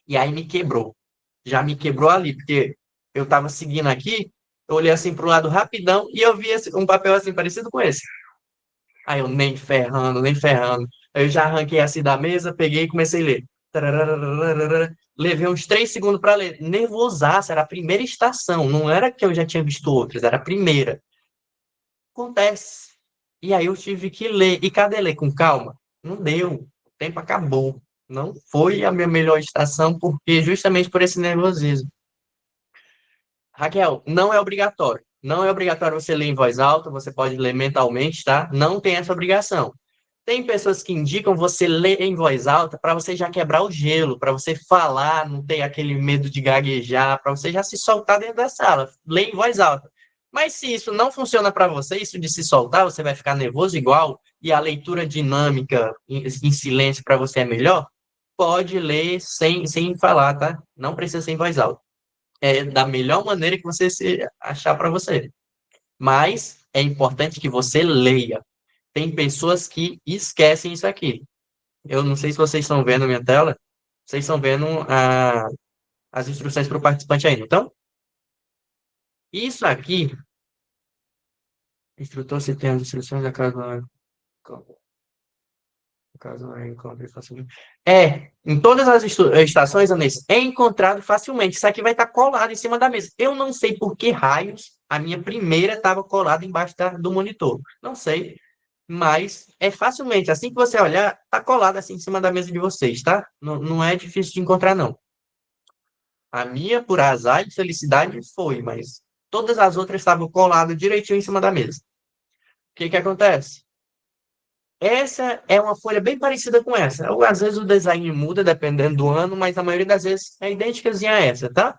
E aí me quebrou. Já me quebrou ali, porque eu estava seguindo aqui, eu olhei assim para o lado rapidão e eu vi um papel assim parecido com esse. Aí eu nem ferrando, nem ferrando. Aí eu já arranquei assim da mesa, peguei e comecei a ler. Tarararararara. Levei uns 3 segundos para ler. Nervosaço, era a primeira estação. Não era que eu já tinha visto outras, era a primeira. Acontece. E aí eu tive que ler. E cadê ler com calma? Não deu. O tempo acabou. Não foi a minha melhor estação, porque justamente por esse nervosismo. Raquel, não é obrigatório. Não é obrigatório você ler em voz alta, você pode ler mentalmente, tá? Não tem essa obrigação. Tem pessoas que indicam você ler em voz alta para você já quebrar o gelo, para você falar, não ter aquele medo de gaguejar, para você já se soltar dentro da sala. Lê em voz alta. Mas se isso não funciona para você, isso de se soltar, você vai ficar nervoso igual, e a leitura dinâmica em silêncio para você é melhor, pode ler sem falar, tá? Não precisa ser em voz alta. É da melhor maneira que você se achar para você. Mas é importante que você leia. Tem pessoas que esquecem isso aqui. Eu não sei se vocês estão vendo a minha tela. Vocês estão vendo as instruções para o participante aí, então? Isso aqui, instrutor se tem as instruções da casa. Caso não encontre facilmente. Em todas as estações, Anês, é encontrado facilmente. Isso aqui vai estar colado em cima da mesa. Eu não sei por que raios a minha primeira estava colada embaixo do monitor. Não sei, mas é facilmente. Assim que você olhar, está colado assim em cima da mesa de vocês, tá? Não, não é difícil de encontrar, não. A minha, por azar e felicidade, foi, mas todas as outras estavam coladas direitinho em cima da mesa. O que que acontece? Essa é uma folha bem parecida com essa. Às vezes o design muda dependendo do ano, mas a maioria das vezes é idêntica a essa, tá?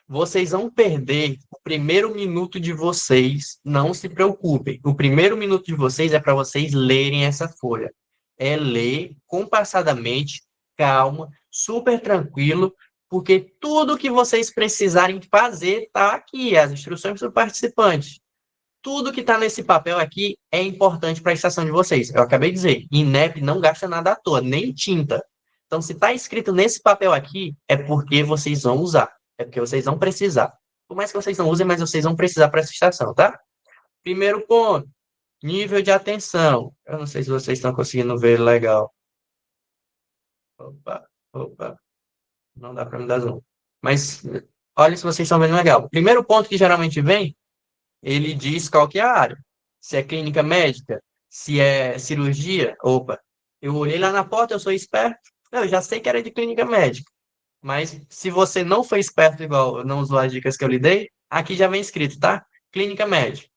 Vocês vão perder o primeiro minuto de vocês, não se preocupem. O primeiro minuto de vocês é para vocês lerem essa folha. É ler compassadamente, calma, super tranquilo, porque tudo que vocês precisarem fazer está aqui, as instruções do participante. Tudo que está nesse papel aqui é importante para a estação de vocês. Eu acabei de dizer, INEP não gasta nada à toa, nem tinta. Então, se está escrito nesse papel aqui, é porque vocês vão usar. É porque vocês vão precisar. Por mais que vocês não usem, mas vocês vão precisar para essa estação, tá? Primeiro ponto, nível de atenção. Eu não sei se vocês estão conseguindo ver legal. Opa, opa. Não dá para me dar zoom. Mas olha se vocês estão vendo legal. Primeiro ponto que geralmente vem, ele diz qual que é a área. Se é clínica médica, se é cirurgia. Opa, eu olhei lá na porta, eu sou esperto. Eu já sei que era de clínica médica. Mas se você não foi esperto igual, não usou as dicas que eu lhe dei, aqui já vem escrito, tá? Clínica médica.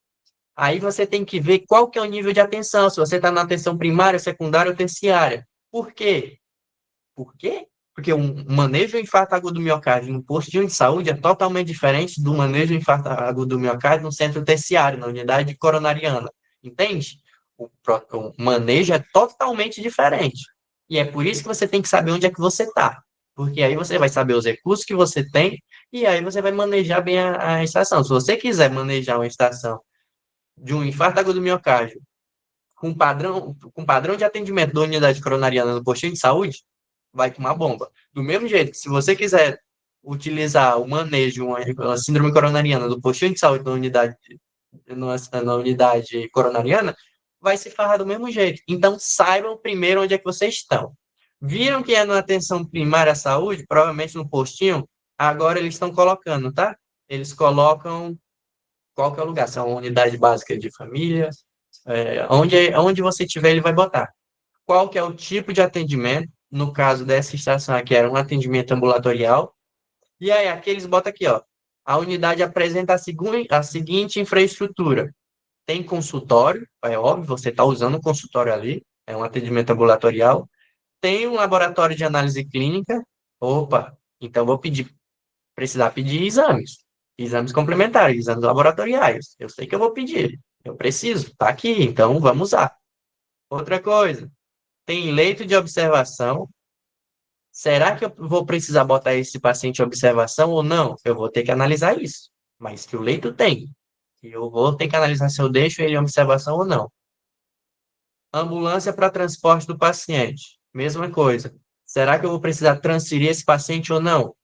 Aí você tem que ver qual que é o nível de atenção, se você está na atenção primária, secundária ou terciária. Por quê? Por quê? Porque um manejo de infarto agudo do miocárdio no postinho de saúde é totalmente diferente do manejo de infarto agudo do miocárdio no centro terciário, na unidade coronariana. Entende? O manejo é totalmente diferente. E é por isso que você tem que saber onde é que você está. Porque aí você vai saber os recursos que você tem e aí você vai manejar bem a estação. Se você quiser manejar uma estação de um infarto agudo do miocárdio com padrão de atendimento da unidade coronariana no postinho de saúde, vai tomar bomba. Do mesmo jeito que se você quiser utilizar o manejo, uma síndrome coronariana do postinho de saúde na unidade coronariana, vai se farrar do mesmo jeito. Então, saibam primeiro onde é que vocês estão. Viram que é na atenção primária à saúde, provavelmente no postinho, agora eles estão colocando, tá? Eles colocam qual que é o lugar, se é uma unidade básica de família, onde você tiver, ele vai botar. Qual que é o tipo de atendimento? No caso dessa estação aqui, era um atendimento ambulatorial. E aí, aqui eles botam aqui, ó. A unidade apresenta a seguinte infraestrutura. Tem consultório, é óbvio, você está usando o consultório ali, é um atendimento ambulatorial. Tem um laboratório de análise clínica. Opa, então vou precisar pedir exames complementares, exames laboratoriais. Eu sei que eu vou pedir, eu preciso, tá aqui, então vamos usar. Outra coisa, tem leito de observação. Será que eu vou precisar botar esse paciente em observação ou não? Eu vou ter que analisar isso. Mas que o leito tem. E eu vou ter que analisar se eu deixo ele em observação ou não. Ambulância para transporte do paciente. Mesma coisa. Será que eu vou precisar transferir esse paciente ou não?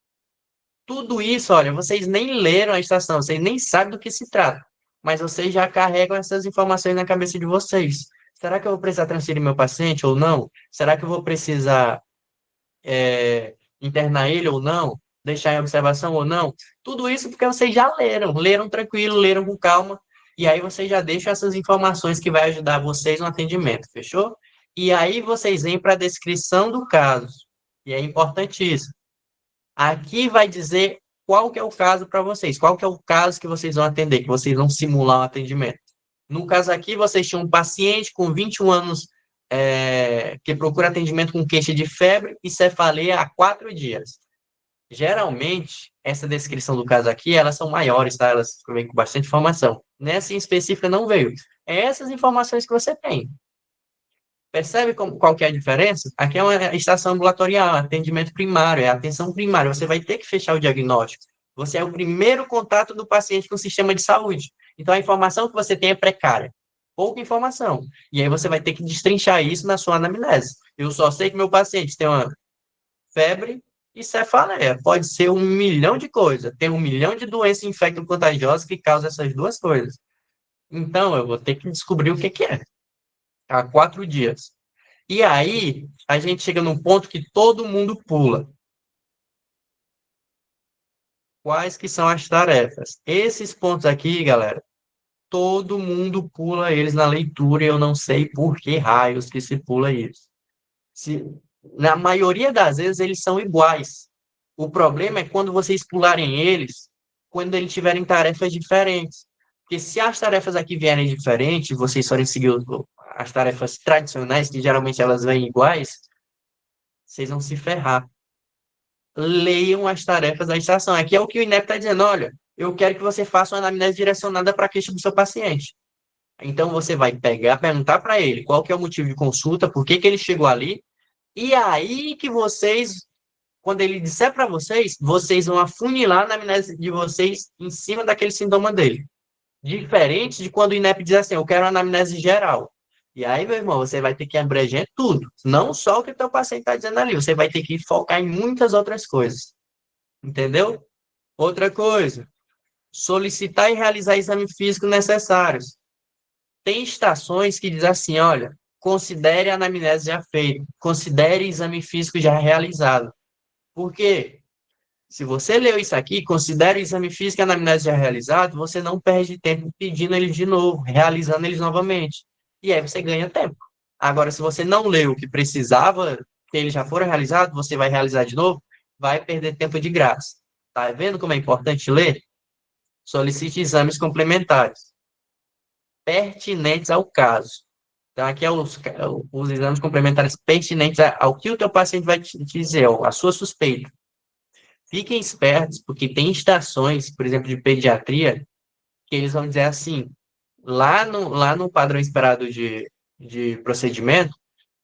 Tudo isso, olha, vocês nem leram a estação, vocês nem sabem do que se trata. Mas vocês já carregam essas informações na cabeça de vocês. Será que eu vou precisar transferir meu paciente ou não? Será que eu vou precisar internar ele ou não, deixar em observação ou não, tudo isso porque vocês já leram tranquilo, leram com calma, e aí vocês já deixam essas informações que vai ajudar vocês no atendimento, fechou? E aí vocês vêm para a descrição do caso, e é importantíssimo. Aqui vai dizer qual que é o caso para vocês, qual que é o caso que vocês vão atender, que vocês vão simular o atendimento. No caso aqui, vocês tinham um paciente com 21 anos que procura atendimento com queixa de febre e cefaleia há 4 dias. Geralmente, essa descrição do caso aqui, elas são maiores, tá? Elas vêm com bastante informação. Nessa em específica não veio. É essas informações que você tem. Percebe qual que é a diferença? Aqui é uma estação ambulatorial, atendimento primário, é atenção primária. Você vai ter que fechar o diagnóstico. Você é o primeiro contato do paciente com o sistema de saúde. Então, a informação que você tem é precária. Pouca informação. E aí você vai ter que destrinchar isso na sua anamnese. Eu só sei que meu paciente tem uma febre e cefaleia. Pode ser 1 milhão de coisas. Tem 1 milhão de doenças infecto-contagiosas que causam essas duas coisas. Então, eu vou ter que descobrir o que que é. Há 4 dias. E aí, a gente chega num ponto que todo mundo pula. Quais que são as tarefas? Esses pontos aqui, galera, todo mundo pula eles na leitura e eu não sei por que raios que se pula isso. Se, na maioria das vezes, eles são iguais. O problema é quando vocês pularem eles, quando eles tiverem tarefas diferentes. Porque se as tarefas aqui vierem diferentes, vocês forem seguir as tarefas tradicionais, que geralmente elas vêm iguais, vocês vão se ferrar. Leiam as tarefas da estação. Aqui é o que o INEP está dizendo, olha, eu quero que você faça uma anamnese direcionada para a queixa do seu paciente. Então, você vai pegar, perguntar para ele qual que é o motivo de consulta, por que que ele chegou ali, e aí que vocês, quando ele disser para vocês, vocês vão afunilar a anamnese de vocês em cima daquele sintoma dele. Diferente de quando o INEP diz assim, eu quero uma anamnese geral. E aí, meu irmão, você vai ter que abranger tudo. Não só o que o teu paciente está dizendo ali, você vai ter que focar em muitas outras coisas. Entendeu? Outra coisa, solicitar e realizar exames físicos necessários. Tem estações que diz assim, olha, considere a anamnese já feita, considere exame físico já realizado. Por quê? Se você leu isso aqui, considere o exame físico e a anamnese já realizado, você não perde tempo pedindo eles de novo, realizando eles novamente. E aí você ganha tempo. Agora, se você não leu o que precisava, que eles já foram realizados, você vai realizar de novo, vai perder tempo de graça. Tá vendo como é importante ler? Solicite exames complementares, pertinentes ao caso. Então, aqui é os exames complementares pertinentes ao que o teu paciente vai te dizer, a sua suspeita. Fiquem espertos, porque tem estações, por exemplo, de pediatria, que eles vão dizer assim, lá no padrão esperado de procedimento,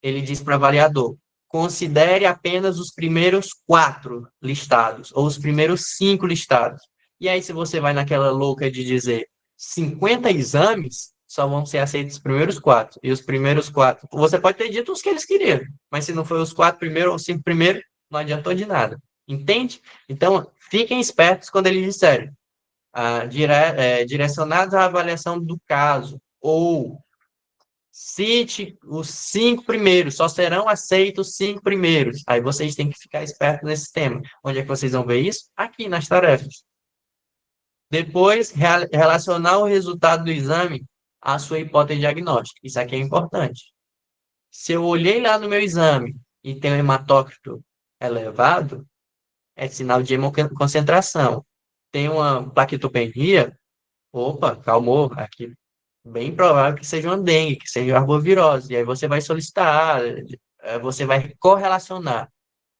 ele diz para o avaliador, considere apenas os primeiros 4 listados, ou os primeiros 5 listados. E aí, se você vai naquela louca de dizer 50 exames, só vão ser aceitos os primeiros 4. E os primeiros 4, você pode ter dito os que eles queriam, mas se não foi os 4 primeiros ou os 5 primeiros, não adiantou de nada. Entende? Então, fiquem espertos quando eles disserem direcionados à avaliação do caso, ou cite os 5 primeiros, só serão aceitos os 5 primeiros. Aí vocês têm que ficar espertos nesse tema. Onde é que vocês vão ver isso? Aqui nas tarefas. Depois, relacionar o resultado do exame à sua hipótese diagnóstica. Isso aqui é importante. Se eu olhei lá no meu exame e tem um hematócrito elevado, é sinal de hemoconcentração. Tem uma plaquetopenia, opa, calmou, aqui bem provável que seja uma dengue, que seja uma arbovirose. E aí você vai solicitar, você vai correlacionar.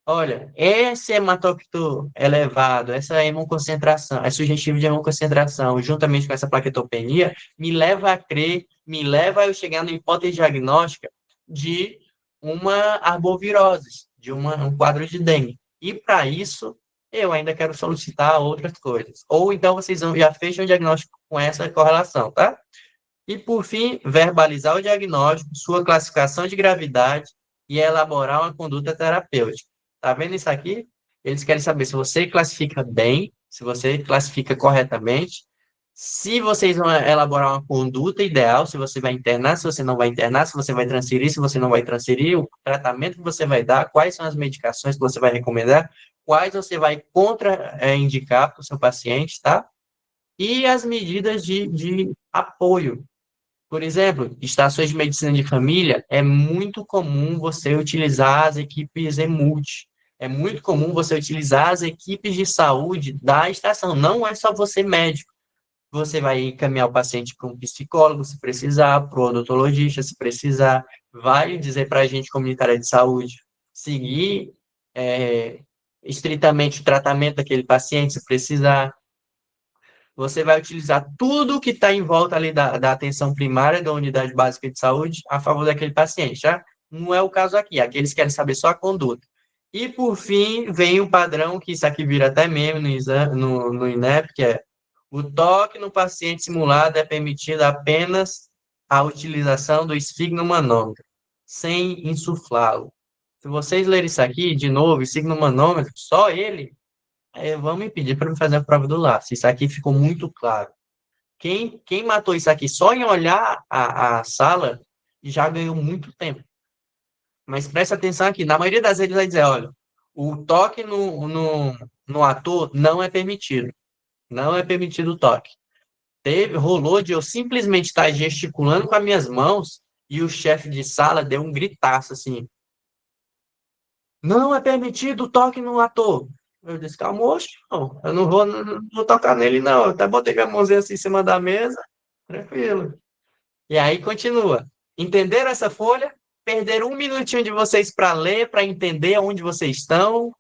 Olha, esse hematócrito elevado, essa hemoconcentração, é sugestivo de hemoconcentração, juntamente com essa plaquetopenia, me leva a crer, me leva a eu chegar na hipótese diagnóstica de uma arbovirose, de um quadro de dengue. E para isso, eu ainda quero solicitar outras coisas. Ou então vocês já fecham o diagnóstico com essa correlação, tá? E, por fim, verbalizar o diagnóstico, sua classificação de gravidade e elaborar uma conduta terapêutica. Tá vendo isso aqui? Eles querem saber se você classifica bem, se você classifica corretamente, se vocês vão elaborar uma conduta ideal, se você vai internar, se você não vai internar, se você vai transferir, se você não vai transferir, o tratamento que você vai dar, quais são as medicações que você vai recomendar, quais você vai contraindicar para o seu paciente, tá? E as medidas de apoio. Por exemplo, estações de medicina de família, é muito comum você utilizar as equipes EMULT. É muito comum você utilizar as equipes de saúde da estação. Não é só você médico. Você vai encaminhar o paciente para um psicólogo, se precisar, para o odontologista, se precisar. Vai dizer para a gente comunitária de saúde seguir é, estritamente o tratamento daquele paciente, se precisar. Você vai utilizar tudo que está em volta ali da atenção primária da unidade básica de saúde a favor daquele paciente, tá? Não é o caso aqui. Aqui eles querem saber só a conduta. E, por fim, vem o padrão, que isso aqui vira até meme no INEP, que é o toque no paciente simulado é permitido apenas a utilização do esfigmomanômetro, sem insuflá-lo. Se vocês lerem isso aqui, de novo, esfigmomanômetro, só ele, vão me pedir para me fazer a prova do lápis. Isso aqui ficou muito claro. Quem matou isso aqui só em olhar a sala já ganhou muito tempo. Mas presta atenção aqui, na maioria das vezes ele vai dizer, olha, o toque no ator não é permitido. Não é permitido o toque. Rolou de eu simplesmente estar gesticulando com as minhas mãos e o chefe de sala deu um gritaço assim, não é permitido o toque no ator. Eu disse, calma, oxe, não, eu não vou tocar nele, não. Eu até botei minha mãozinha assim em cima da mesa, tranquilo. E aí continua. Entenderam essa folha? Perderam um minutinho de vocês para ler, para entender onde vocês estão,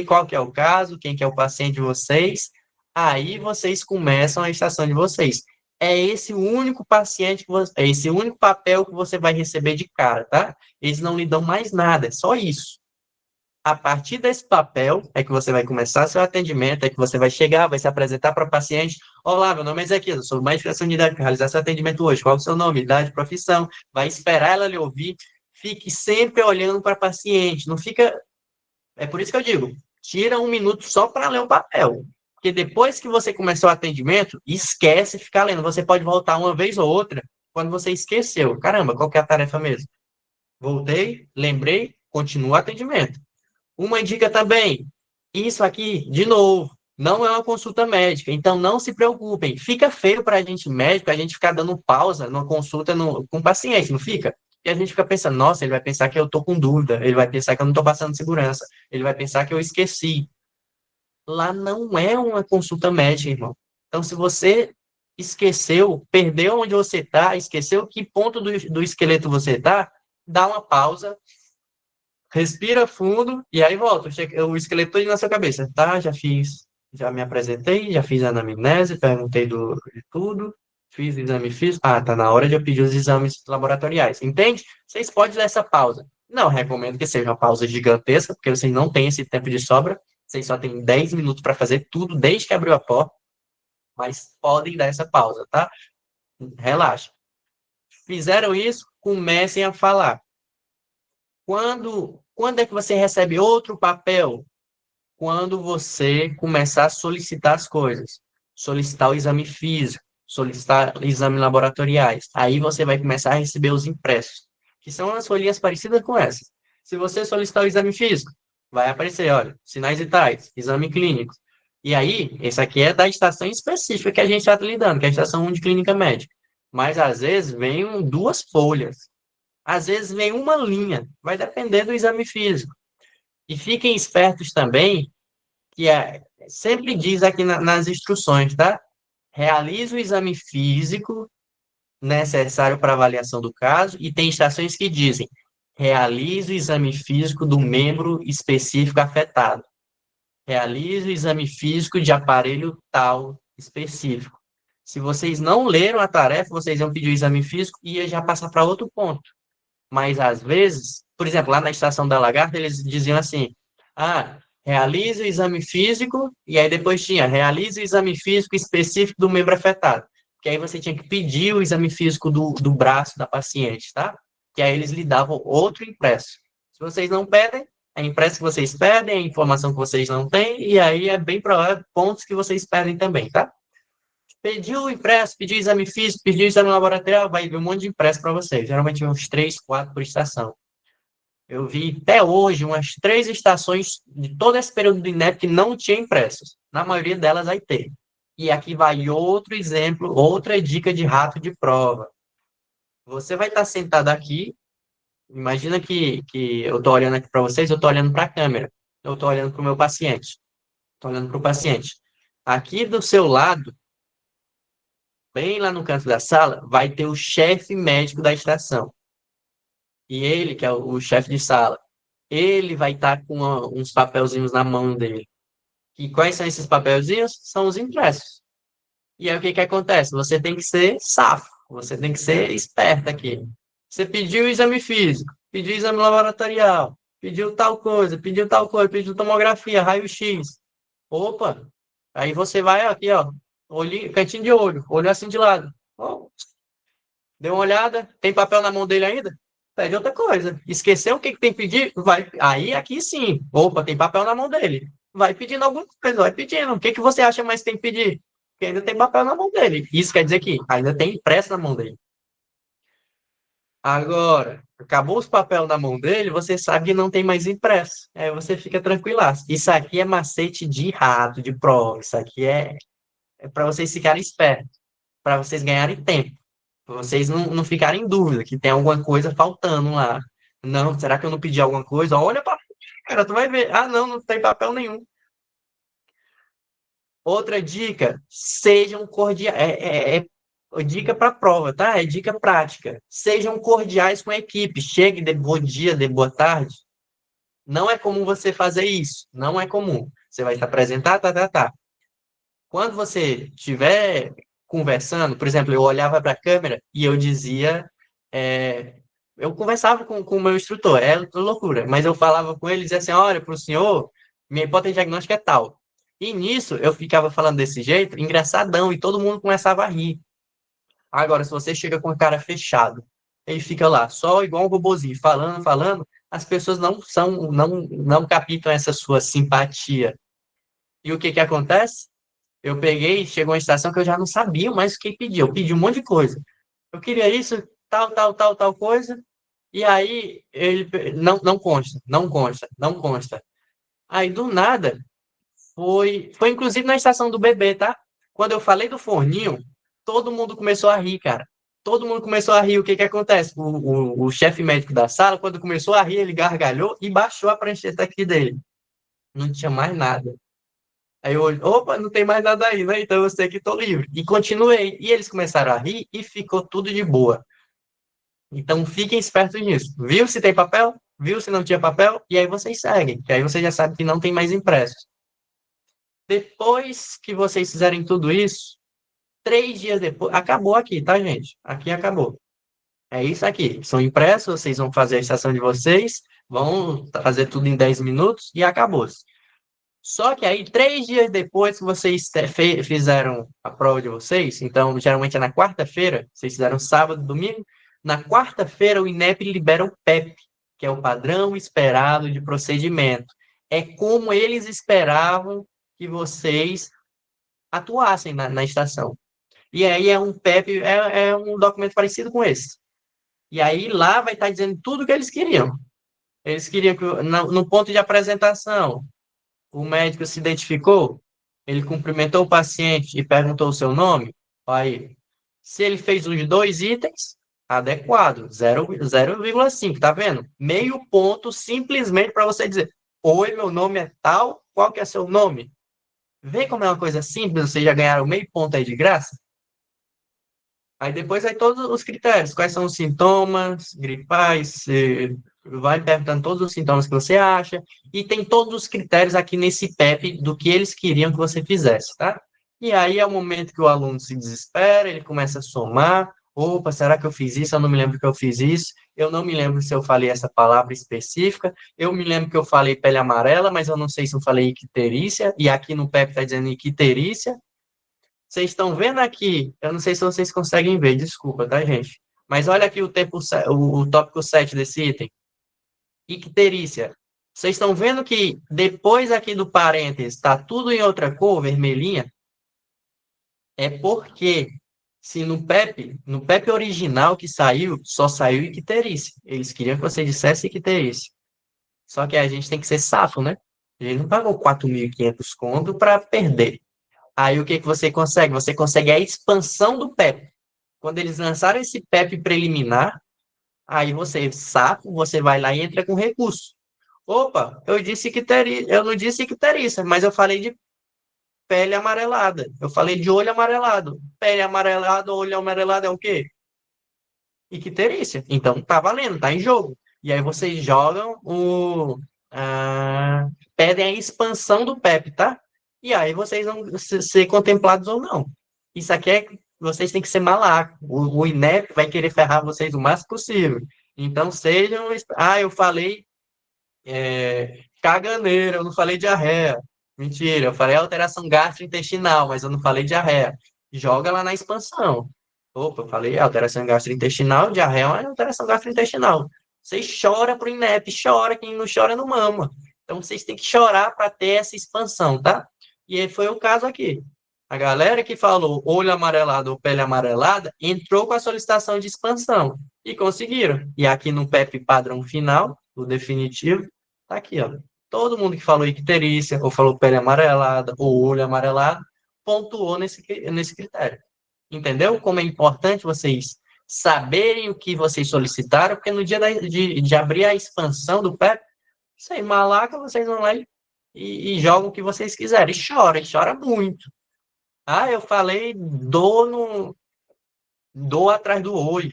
qual que é o caso, quem que é o paciente de vocês. Aí vocês começam a estação de vocês. É esse o único paciente é esse o único papel que você vai receber de cara, tá? Eles não lhe dão mais nada, é só isso. A partir desse papel é que você vai começar seu atendimento, é que você vai chegar, vai se apresentar para o paciente. Olá, meu nome é Ezequiel, eu sou médico dessa unidade para realizar seu atendimento hoje. Qual é o seu nome, idade, profissão? Vai esperar ela lhe ouvir. Fique sempre olhando para o paciente. Não fica. É por isso que eu digo, tira um minuto só para ler o papel. Porque depois que você começou o atendimento, esquece de ficar lendo. Você pode voltar uma vez ou outra quando você esqueceu. Caramba, qual que é a tarefa mesmo? Voltei, lembrei, continua o atendimento. Uma dica também, isso aqui, de novo, não é uma consulta médica, então não se preocupem. Fica feio para a gente médico, a gente ficar dando pausa numa consulta com o paciente, não fica? E a gente fica pensando, nossa, ele vai pensar que eu estou com dúvida, ele vai pensar que eu não estou passando segurança, ele vai pensar que eu esqueci. Lá não é uma consulta médica, irmão. Então, se você esqueceu, perdeu onde você está, esqueceu que ponto do esqueleto você está, dá uma pausa, respira fundo e aí volta. O esqueleto todo na sua cabeça. Tá, já fiz, já me apresentei, já fiz a anamnese, perguntei de tudo, fiz exame físico. Ah, tá na hora de eu pedir os exames laboratoriais. Entende? Vocês podem dar essa pausa. Não recomendo que seja uma pausa gigantesca, porque vocês não têm esse tempo de sobra. Vocês só têm 10 minutos para fazer tudo desde que abriu a porta, mas podem dar essa pausa, tá? Relaxa. Fizeram isso, comecem a falar. Quando é que você recebe outro papel? Quando você começar a solicitar as coisas. Solicitar o exame físico, solicitar exames laboratoriais. Aí você vai começar a receber os impressos, que são as folhinhas parecidas com essas. Se você solicitar o exame físico, vai aparecer, olha, sinais vitais, exame clínico. E aí, esse aqui é da estação específica que a gente está lidando, que é a estação 1 de clínica médica. Mas, às vezes, vem duas folhas. Às vezes vem uma linha, vai depender do exame físico. E fiquem espertos também, que sempre diz aqui nas instruções, tá? Realize o exame físico necessário para avaliação do caso, e tem estações que dizem, realize o exame físico do membro específico afetado. Realize o exame físico de aparelho tal específico. Se vocês não leram a tarefa, vocês iam pedir o exame físico e ia já passar para outro ponto. Mas, às vezes, por exemplo, lá na estação da Lagarta, eles diziam assim, realize o exame físico, e aí depois tinha, realize o exame físico específico do membro afetado. Que aí você tinha que pedir o exame físico do braço da paciente, tá? Que aí eles lhe davam outro impresso. Se vocês não pedem, é impresso que vocês pedem, é informação que vocês não têm, e aí é bem provável pontos que vocês pedem também, tá? Pediu o impresso, pediu o exame físico, pediu o exame laboratorial, vai vir um monte de impresso para vocês. Geralmente uns 3, 4 por estação. Eu vi até hoje umas 3 estações de todo esse período do INEP que não tinha impressos. Na maioria delas vai ter. E aqui vai outro exemplo, outra dica de rato de prova. Você vai estar sentado aqui, imagina que eu estou olhando aqui para vocês, eu estou olhando para a câmera. Eu estou olhando para o meu paciente. Estou olhando para o paciente. Aqui do seu lado, bem lá no canto da sala, vai ter o chefe médico da estação. E ele, que é o chefe de sala, ele vai estar com uns papelzinhos na mão dele. E quais são esses papelzinhos? São os impressos. E aí o que que acontece? Você tem que ser safo, você tem que ser esperto aqui. Você pediu o exame físico, pediu o exame laboratorial, pediu tal coisa, pediu tomografia, raio-x. Opa! Aí você vai aqui, ó, olho, cantinho de olho, olho assim de lado. Ó, deu uma olhada, tem papel na mão dele ainda? Pede outra coisa. Esqueceu o que que tem que pedir? Vai. Aí aqui sim. Opa, tem papel na mão dele. Vai pedindo alguma coisa, vai pedindo. O que que você acha mais que tem que pedir? Porque ainda tem papel na mão dele. Isso quer dizer que ainda tem impresso na mão dele. Agora, acabou os papéis na mão dele, você sabe que não tem mais impresso. Aí você fica tranquilaço. Isso aqui é macete de rato, de prova. Isso aqui é para vocês ficarem espertos, para vocês ganharem tempo. Pra vocês não ficarem em dúvida que tem alguma coisa faltando lá. Não, será que eu não pedi alguma coisa? Olha para cara, tu vai ver. Ah, não, não tem papel nenhum. Outra dica, sejam cordiais. É dica para prova, tá? É dica prática. Sejam cordiais com a equipe. Chegue de bom dia, de boa tarde. Não é comum você fazer isso. Não é comum. Você vai se apresentar, tá, tá, tá. Quando você estiver conversando, por exemplo, eu olhava para a câmera e eu dizia, é, eu conversava com o meu instrutor, é loucura, mas eu falava com ele e dizia assim, olha, para o senhor, minha hipótese diagnóstica é tal. E nisso eu ficava falando desse jeito, engraçadão, e todo mundo começava a rir. Agora, se você chega com a cara fechado, ele fica lá, só igual um robozinho, falando, falando, as pessoas não captam essa sua simpatia. E o que que acontece? Eu peguei, chegou uma estação que eu já não sabia mais o que pedir. Eu pedi um monte de coisa. Eu queria isso, tal coisa. E aí ele não consta, não consta, não consta. Aí do nada foi inclusive na estação do bebê, tá? Quando eu falei do forninho, todo mundo começou a rir, cara. Todo mundo começou a rir. O que que acontece? O chefe médico da sala, quando começou a rir, ele gargalhou e baixou a prancheta aqui dele. Não tinha mais nada. Aí eu olhei, opa, não tem mais nada aí, né? Então eu sei que estou livre. E continuei. E eles começaram a rir e ficou tudo de boa. Então fiquem espertos nisso. Viu se tem papel? Viu se não tinha papel? E aí vocês seguem. Que aí você já sabe que não tem mais impressos. Depois que vocês fizerem tudo isso, 3 dias depois. Acabou aqui, tá, gente? Aqui acabou. É isso aqui. São impressos, vocês vão fazer a estação de vocês, vão fazer tudo em 10 minutos e acabou. Só que aí, 3 dias depois que vocês fizeram a prova de vocês, então geralmente é na quarta-feira, vocês fizeram sábado, domingo, na quarta-feira o INEP libera o PEP, que é o padrão esperado de procedimento. É como eles esperavam que vocês atuassem na estação. E aí é um PEP, é um documento parecido com esse. E aí lá vai estar dizendo tudo o que eles queriam. Eles queriam que no ponto de apresentação o médico se identificou, ele cumprimentou o paciente e perguntou o seu nome. Aí, se ele fez os dois itens, adequado, 0,5, tá vendo? Meio ponto simplesmente para você dizer: oi, meu nome é tal, qual que é seu nome? Vê como é uma coisa simples, vocês já ganharam meio ponto aí de graça? Aí depois aí todos os critérios, quais são os sintomas gripais, vai perguntando todos os sintomas que você acha, e tem todos os critérios aqui nesse PEP do que eles queriam que você fizesse, tá? E aí é o momento que o aluno se desespera, ele começa a somar, opa, será que eu fiz isso? Eu não me lembro que eu fiz isso, eu não me lembro se eu falei essa palavra específica, eu me lembro que eu falei pele amarela, mas eu não sei se eu falei icterícia, e aqui no PEP está dizendo icterícia. Vocês estão vendo aqui, eu não sei se vocês conseguem ver, desculpa, tá, gente? Mas olha aqui o tópico 7 desse item. Icterícia. Vocês estão vendo que depois aqui do parênteses está tudo em outra cor, vermelhinha? É porque se no PEP original que saiu, só saiu icterícia. Eles queriam que você dissesse icterícia. Só que a gente tem que ser safo, né? A gente não pagou 4.500 conto para perder. Aí o que que você consegue? Você consegue a expansão do PEP. Quando eles lançaram esse PEP preliminar, aí você, sapo, você vai lá e entra com recurso. Opa, eu não disse que teria, mas eu falei de pele amarelada. Eu falei de olho amarelado. Pele amarelada, olho amarelado é o quê? Icterícia. Então tá valendo, tá em jogo. E aí vocês jogam pedem a expansão do PEP, tá? E aí vocês vão ser contemplados ou não. Isso aqui é. Vocês têm que ser malaco. O INEP vai querer ferrar vocês o máximo possível. Então sejam. Ah, eu falei caganeira, eu não falei diarreia. Mentira, eu falei alteração gastrointestinal, mas eu não falei diarreia. Joga lá na expansão. Opa, eu falei alteração gastrointestinal, diarreia é uma alteração gastrointestinal. Vocês choram pro INEP, chora, quem não chora não mama. Então vocês têm que chorar para ter essa expansão, tá? E aí foi o caso aqui. A galera que falou olho amarelado ou pele amarelada entrou com a solicitação de expansão e conseguiram. E aqui no PEP padrão final, o definitivo, tá aqui, ó. Todo mundo que falou icterícia, ou falou pele amarelada, ou olho amarelado, pontuou nesse critério. Entendeu? Como é importante vocês saberem o que vocês solicitaram, porque no dia de abrir a expansão do PEP, sem malaca, vocês vão lá e jogam o que vocês quiserem. E chora muito. Ah, eu falei dor, dor atrás do olho.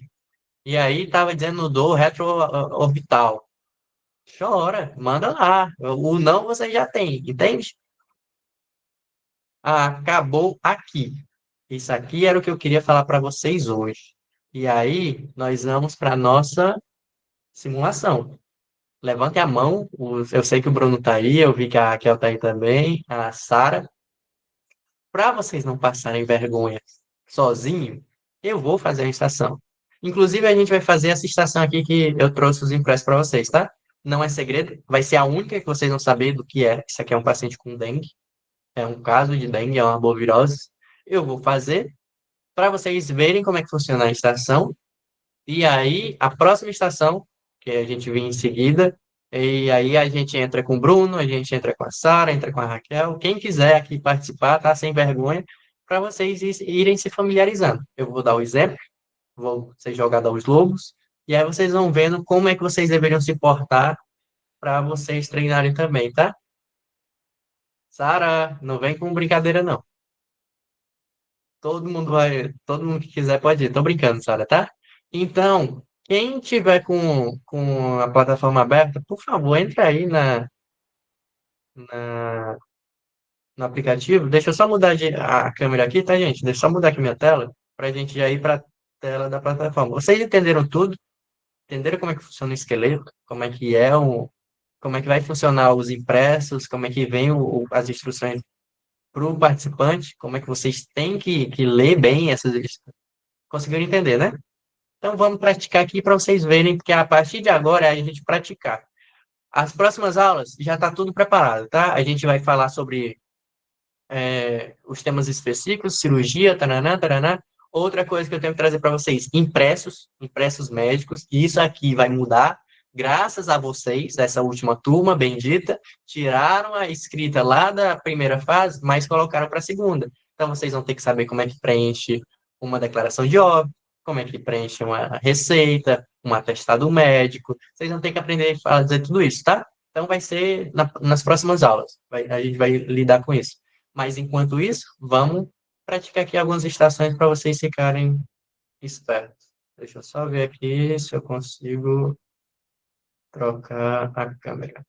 E aí tava dizendo dor retroorbital. Chora, manda lá. O não você já tem, entende? Acabou aqui. Isso aqui era o que eu queria falar para vocês hoje. E aí, nós vamos para a nossa simulação. Levante a mão. Eu sei que o Bruno está aí, eu vi que a Raquel está aí também, a Sara. Para vocês não passarem vergonha sozinho, eu vou fazer a estação. Inclusive, a gente vai fazer essa estação aqui que eu trouxe os impressos para vocês, tá? Não é segredo, vai ser a única que vocês vão saber do que é. Isso aqui é um paciente com dengue, é um caso de dengue, é uma arbovirose. Eu vou fazer para vocês verem como é que funciona a estação. E aí, a próxima estação, que a gente vem em seguida, e aí a gente entra com o Bruno, a gente entra com a Sara, entra com a Raquel. Quem quiser aqui participar, tá sem vergonha, para vocês irem se familiarizando. Eu vou dar o exemplo, vou ser jogado aos lobos, e aí vocês vão vendo como é que vocês deveriam se portar para vocês treinarem também, tá? Sara, não vem com brincadeira, não. Todo mundo que quiser pode ir. Tô brincando, Sara, tá? Então, quem tiver com a plataforma aberta, por favor, entre aí na, no aplicativo. Deixa eu só mudar a câmera aqui, tá, gente? Deixa eu só mudar aqui minha tela, pra gente já ir pra tela da plataforma. Vocês entenderam tudo? Entenderam como é que funciona o esqueleto? Como é que vai funcionar os impressos? Como é que vem as instruções para o participante? Como é que vocês têm que ler bem essas instruções? Conseguiram entender, né? Então vamos praticar aqui para vocês verem, porque a partir de agora é a gente praticar. As próximas aulas já está tudo preparado, tá? A gente vai falar sobre os temas específicos, cirurgia, taranã, taranã. Outra coisa que eu tenho que trazer para vocês, impressos médicos, e isso aqui vai mudar, graças a vocês, essa última turma bendita, tiraram a escrita lá da primeira fase, mas colocaram para a segunda. Então vocês vão ter que saber como é que preenche uma declaração de óbito, como é que preenche uma receita, um atestado médico, vocês vão ter que aprender a fazer tudo isso, tá? Então vai ser nas próximas aulas, a gente vai lidar com isso. Mas enquanto isso, vamos praticar aqui algumas estações para vocês ficarem espertos. Deixa eu só ver aqui se eu consigo trocar a câmera.